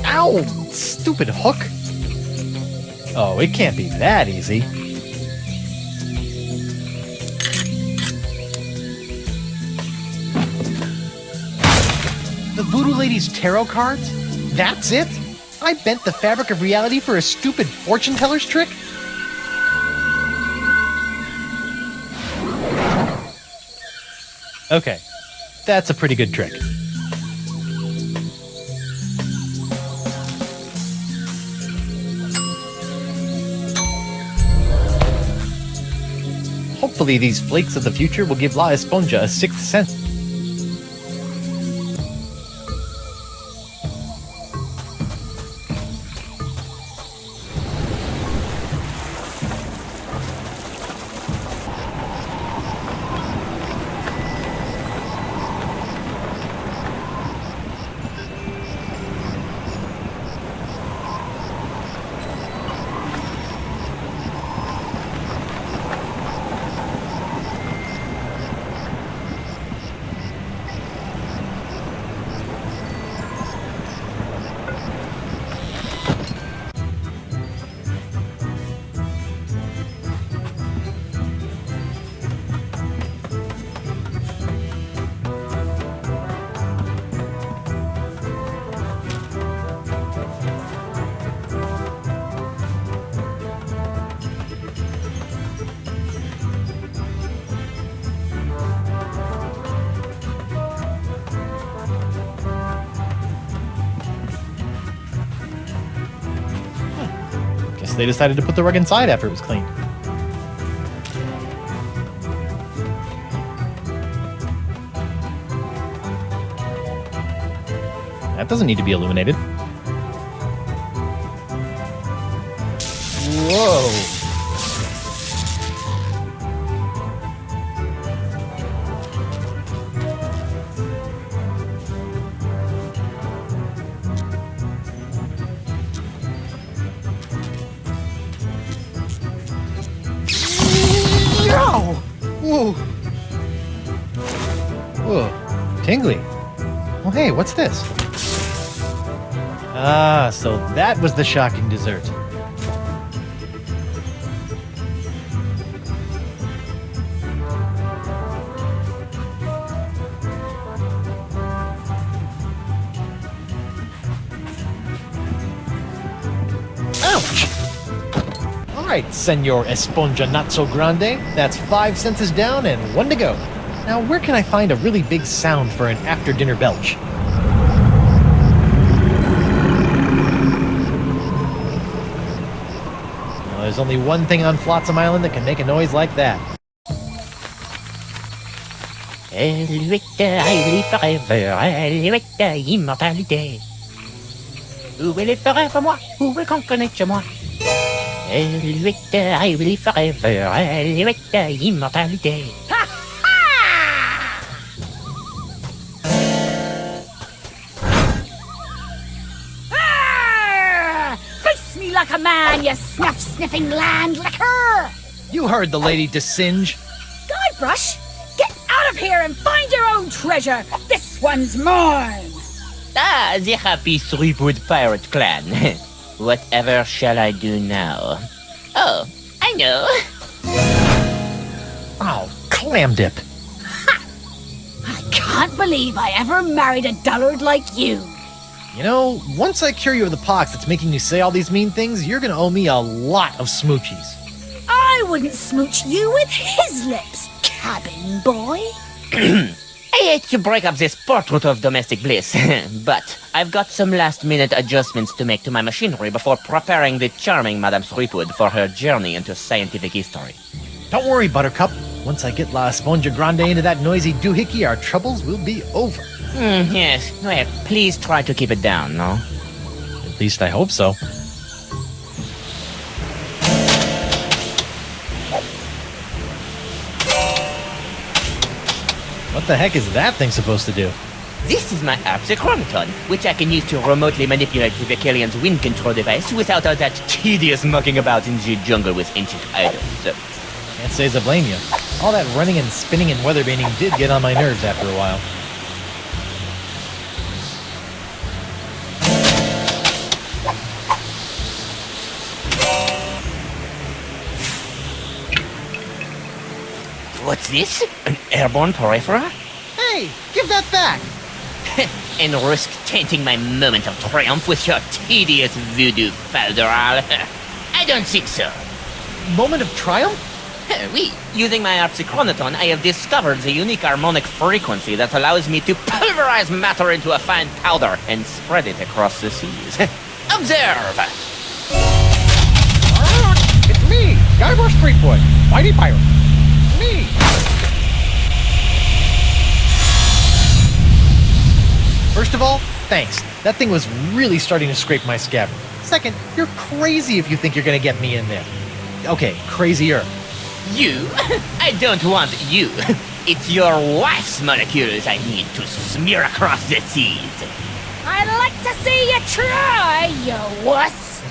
Ow! Stupid hook! Oh, it can't be that easy. The Voodoo Lady's tarot cards? That's it? I bent the fabric of reality for a stupid fortune teller's trick? Okay, that's a pretty good trick. Hopefully these flakes of the future will give La Esponja a sixth sense. They decided to put the rug inside after it was cleaned. That doesn't need to be illuminated. Whoa! Whoa! Whoa, tingly. Oh hey, what's this? Ah, so that was the shocking dessert. Ouch! Alright, Senor Esponja Not So Grande. That's 5 senses down and 1 to go. Now, where can I find a really big sound for an after-dinner belch? Well, there's only one thing on Flotsam Island that can make a noise like that. I live forever, immortalité. Où est le forever moi? Où est qu'on connaît chez moi? I live forever, immortalité. Face me like a man, you snuff-sniffing land licker! You heard the lady, Desinge. Guybrush, get out of here and find your own treasure! This one's mine! Ah, the happy Threepwood pirate clan. Whatever shall I do now? Oh, I know. Oh, clam dip. I can't believe I ever married a dullard like you. You know, once I cure you of the pox that's making you say all these mean things, you're gonna owe me a lot of smoochies. I wouldn't smooch you with his lips, cabin boy. I hate to break up this portrait of domestic bliss, but I've got some last-minute adjustments to make to my machinery before preparing the charming Madame Threepwood for her journey into scientific history. Don't worry, Buttercup. Once I get La Esponja Grande into that noisy doohickey, our troubles will be over. Yes, well, please try to keep it down, no? At least I hope so. What the heck is that thing supposed to do? This is my Arxechronoton, which I can use to remotely manipulate the Vekalian's wind control device without all that tedious mucking about in the jungle with ancient idols. Can't say I blame you. All that running and spinning and weatherbending did get on my nerves after a while. What's this? An airborne porifera? Hey, give that back! And risk tainting my moment of triumph with your tedious voodoo falderal? I don't think so. Moment of triumph? Oui, using my Arpsichronoton, I have discovered the unique harmonic frequency that allows me to pulverize matter into a fine powder and spread it across the seas. Observe! It's me, Guybrush Threepwood, Mighty Pirate. Me! First of all, thanks. That thing was really starting to scrape my scabbard. Second, you're crazy if you think you're gonna get me in there. Okay, crazier. You? I don't want you. It's your wife's molecules I need to smear across the seas. I'd like to see you try, you wuss.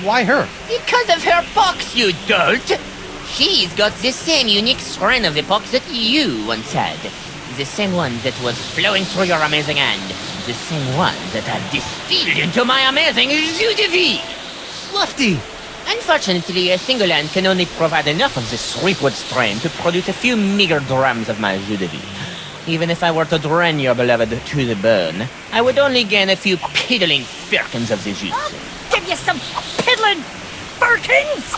Why her? Because of her pox, you dolt! She's got the same unique strain of the pox that you once had. The same one that was flowing through your amazing hand. The same one that I've distilled into my amazing jus de vie. Lefty! Unfortunately, a single hand can only provide enough of the Threepwood strain to produce a few meager drams of my jus de vie. Even if I were to drain your beloved to the bone, I would only gain a few piddling firkins of the juice. I'll give you some piddling firkins!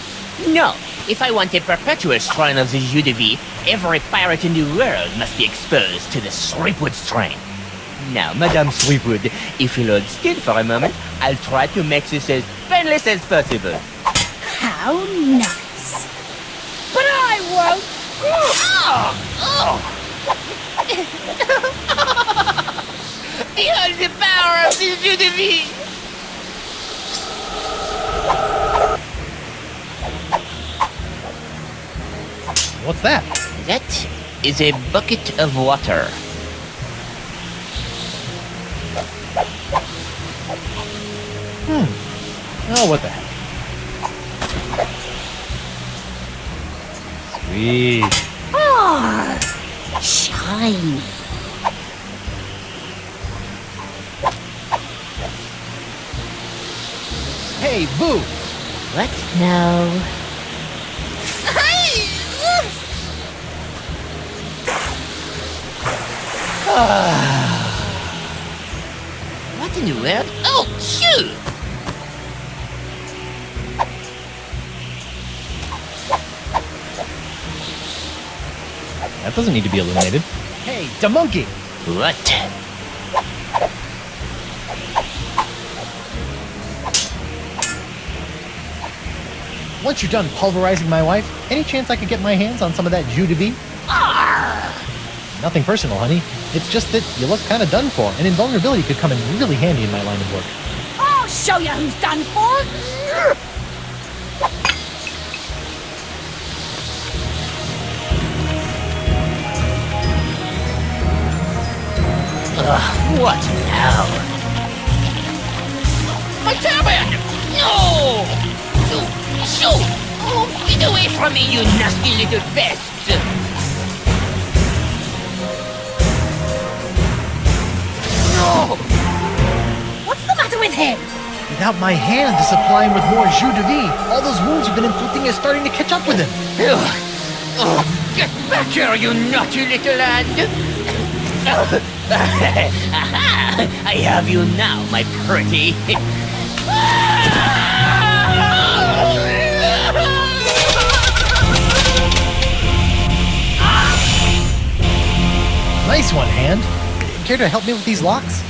No, if I want a perpetual strain of the jus de vie, every pirate in the world must be exposed to the Threepwood strain. Now, Madame Threepwood, if you'll hold still for a moment, I'll try to make this as painless as possible. How nice. But I won't. Behold the power of the jus de vie! What's that? That is a bucket of water. Oh, what the heck. Sweet. Ah, shiny. Hey, Boo! What now? What in the world? Oh, shoot! That doesn't need to be illuminated. Hey, da monkey! What? Once you're done pulverizing my wife, any chance I could get my hands on some of that jus de vie? Nothing personal, honey. It's just that you look kind of done for, and invulnerability could come in really handy in my line of work. I'll show you who's done for. What now? My turban! No! Shoo! Oh, get away from me, you nasty little pest! No! What's the matter with him? Without my hand to supply him with more jus de vie, all those wounds you've been inflicting are starting to catch up with him. Get back here, you naughty little lad! I have you now, my pretty. Nice one, Hand. Care to help me with these locks?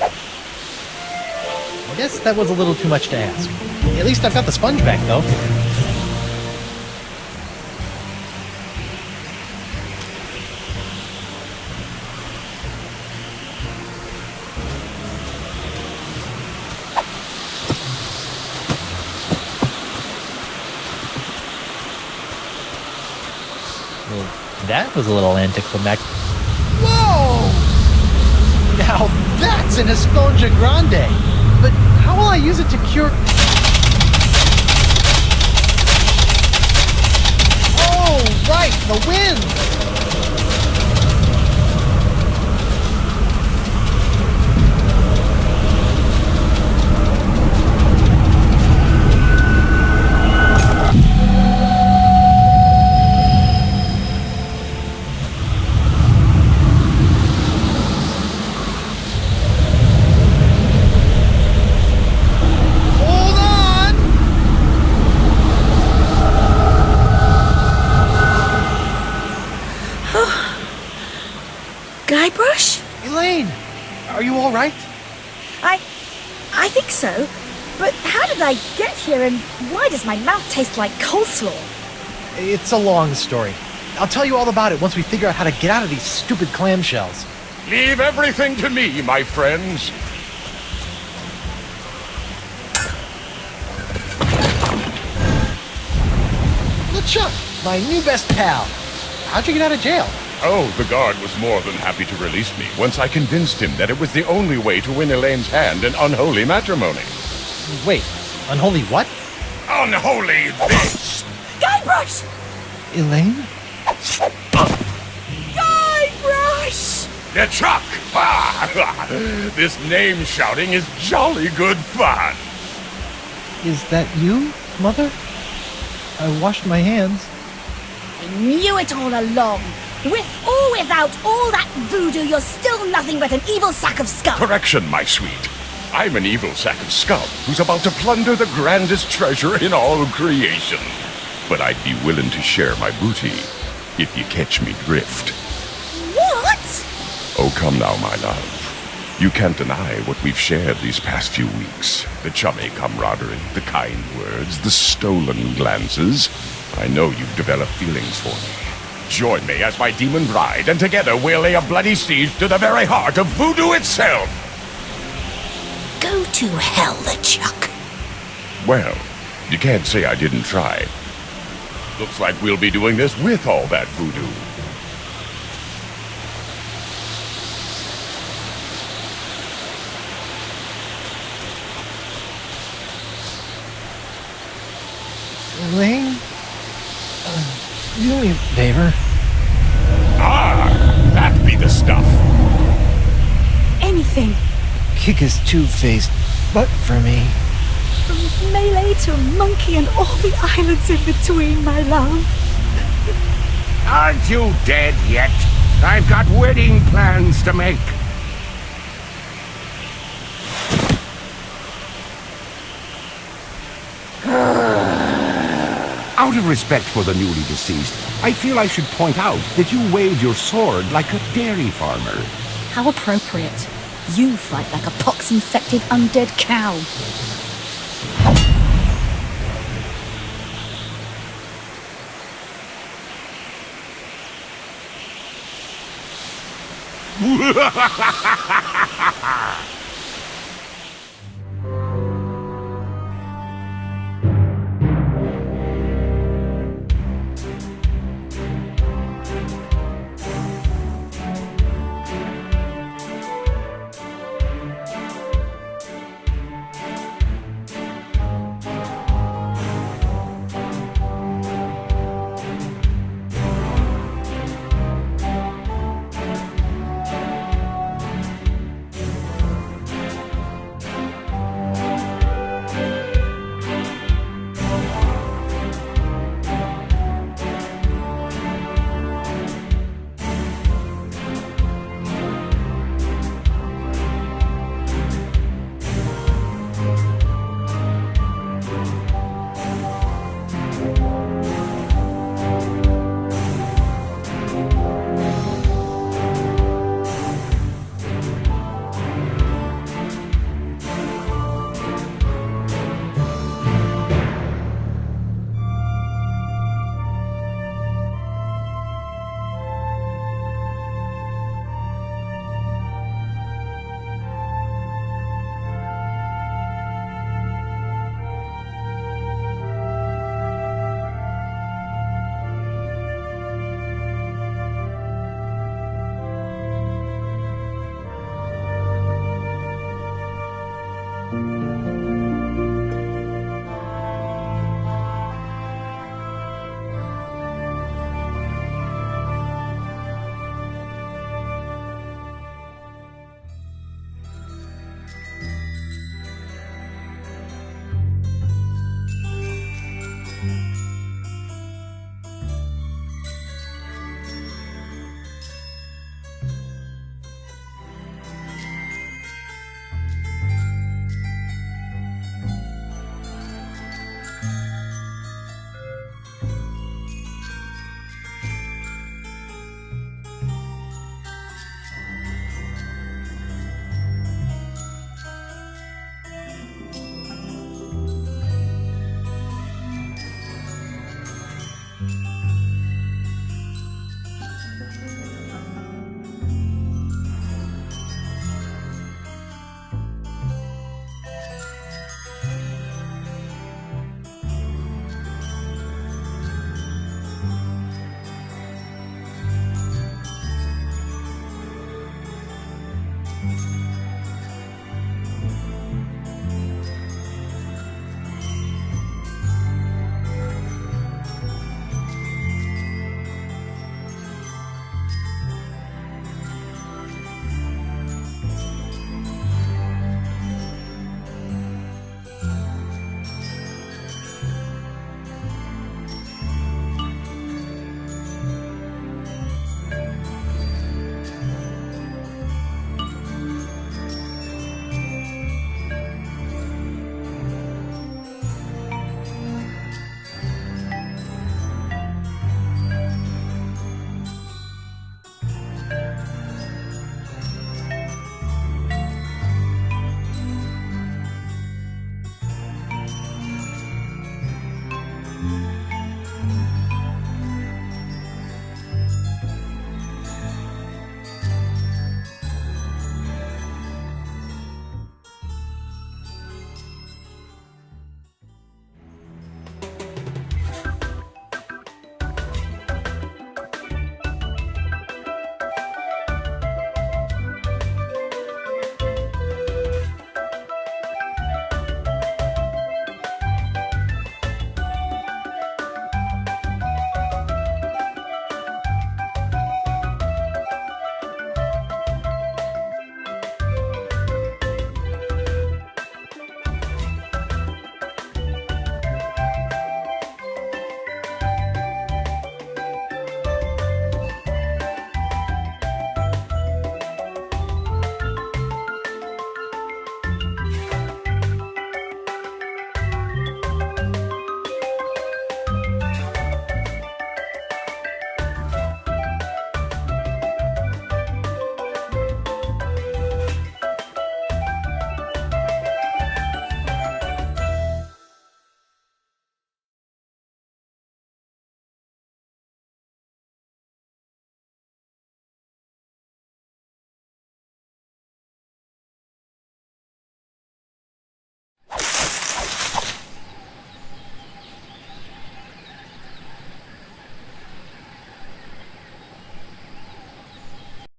I guess that was a little too much to ask. At least I've got the sponge back, though. Well, that was a little anticlimactic. Whoa! Now that's an Esponja Grande! But how will I use it to cure... Oh, right! the wind! Guybrush? Elaine, are you all right? I think so. But how did I get here, and why does my mouth taste like coleslaw? It's a long story. I'll tell you all about it once we figure out how to get out of these stupid clamshells. Leave everything to me, my friends. LeChuck, my new best pal. How'd you get out of jail? Oh, the guard was more than happy to release me once I convinced him that it was the only way to win Elaine's hand in unholy matrimony. Wait, unholy what? Unholy this! Guybrush! Elaine? Guybrush! LeChuck! This name shouting is jolly good fun. Is that you, Mother? I washed my hands. I knew it all along. With or without all that voodoo, you're still nothing but an evil sack of scum. Correction, my sweet. I'm an evil sack of scum who's about to plunder the grandest treasure in all creation. But I'd be willing to share my booty if you catch me drift. What? Oh, come now, my love. You can't deny what we've shared these past few weeks. The chummy camaraderie, the kind words, the stolen glances. I know you've developed feelings for me. Join me as my demon bride, and together we'll lay a bloody siege to the very heart of voodoo itself! Go to hell, LeChuck. Well, you can't say I didn't try. Looks like we'll be doing this with all that voodoo. Elaine? Do me a favor. Ah, that be the stuff. Anything. Kick his two-faced butt for me. From Melee to Monkey and all the islands in between, my love. Aren't you dead yet? I've got wedding plans to make. Out of respect for the newly deceased, I feel I should point out that you waved your sword like a dairy farmer. How appropriate. You fight like a pox-infected undead cow.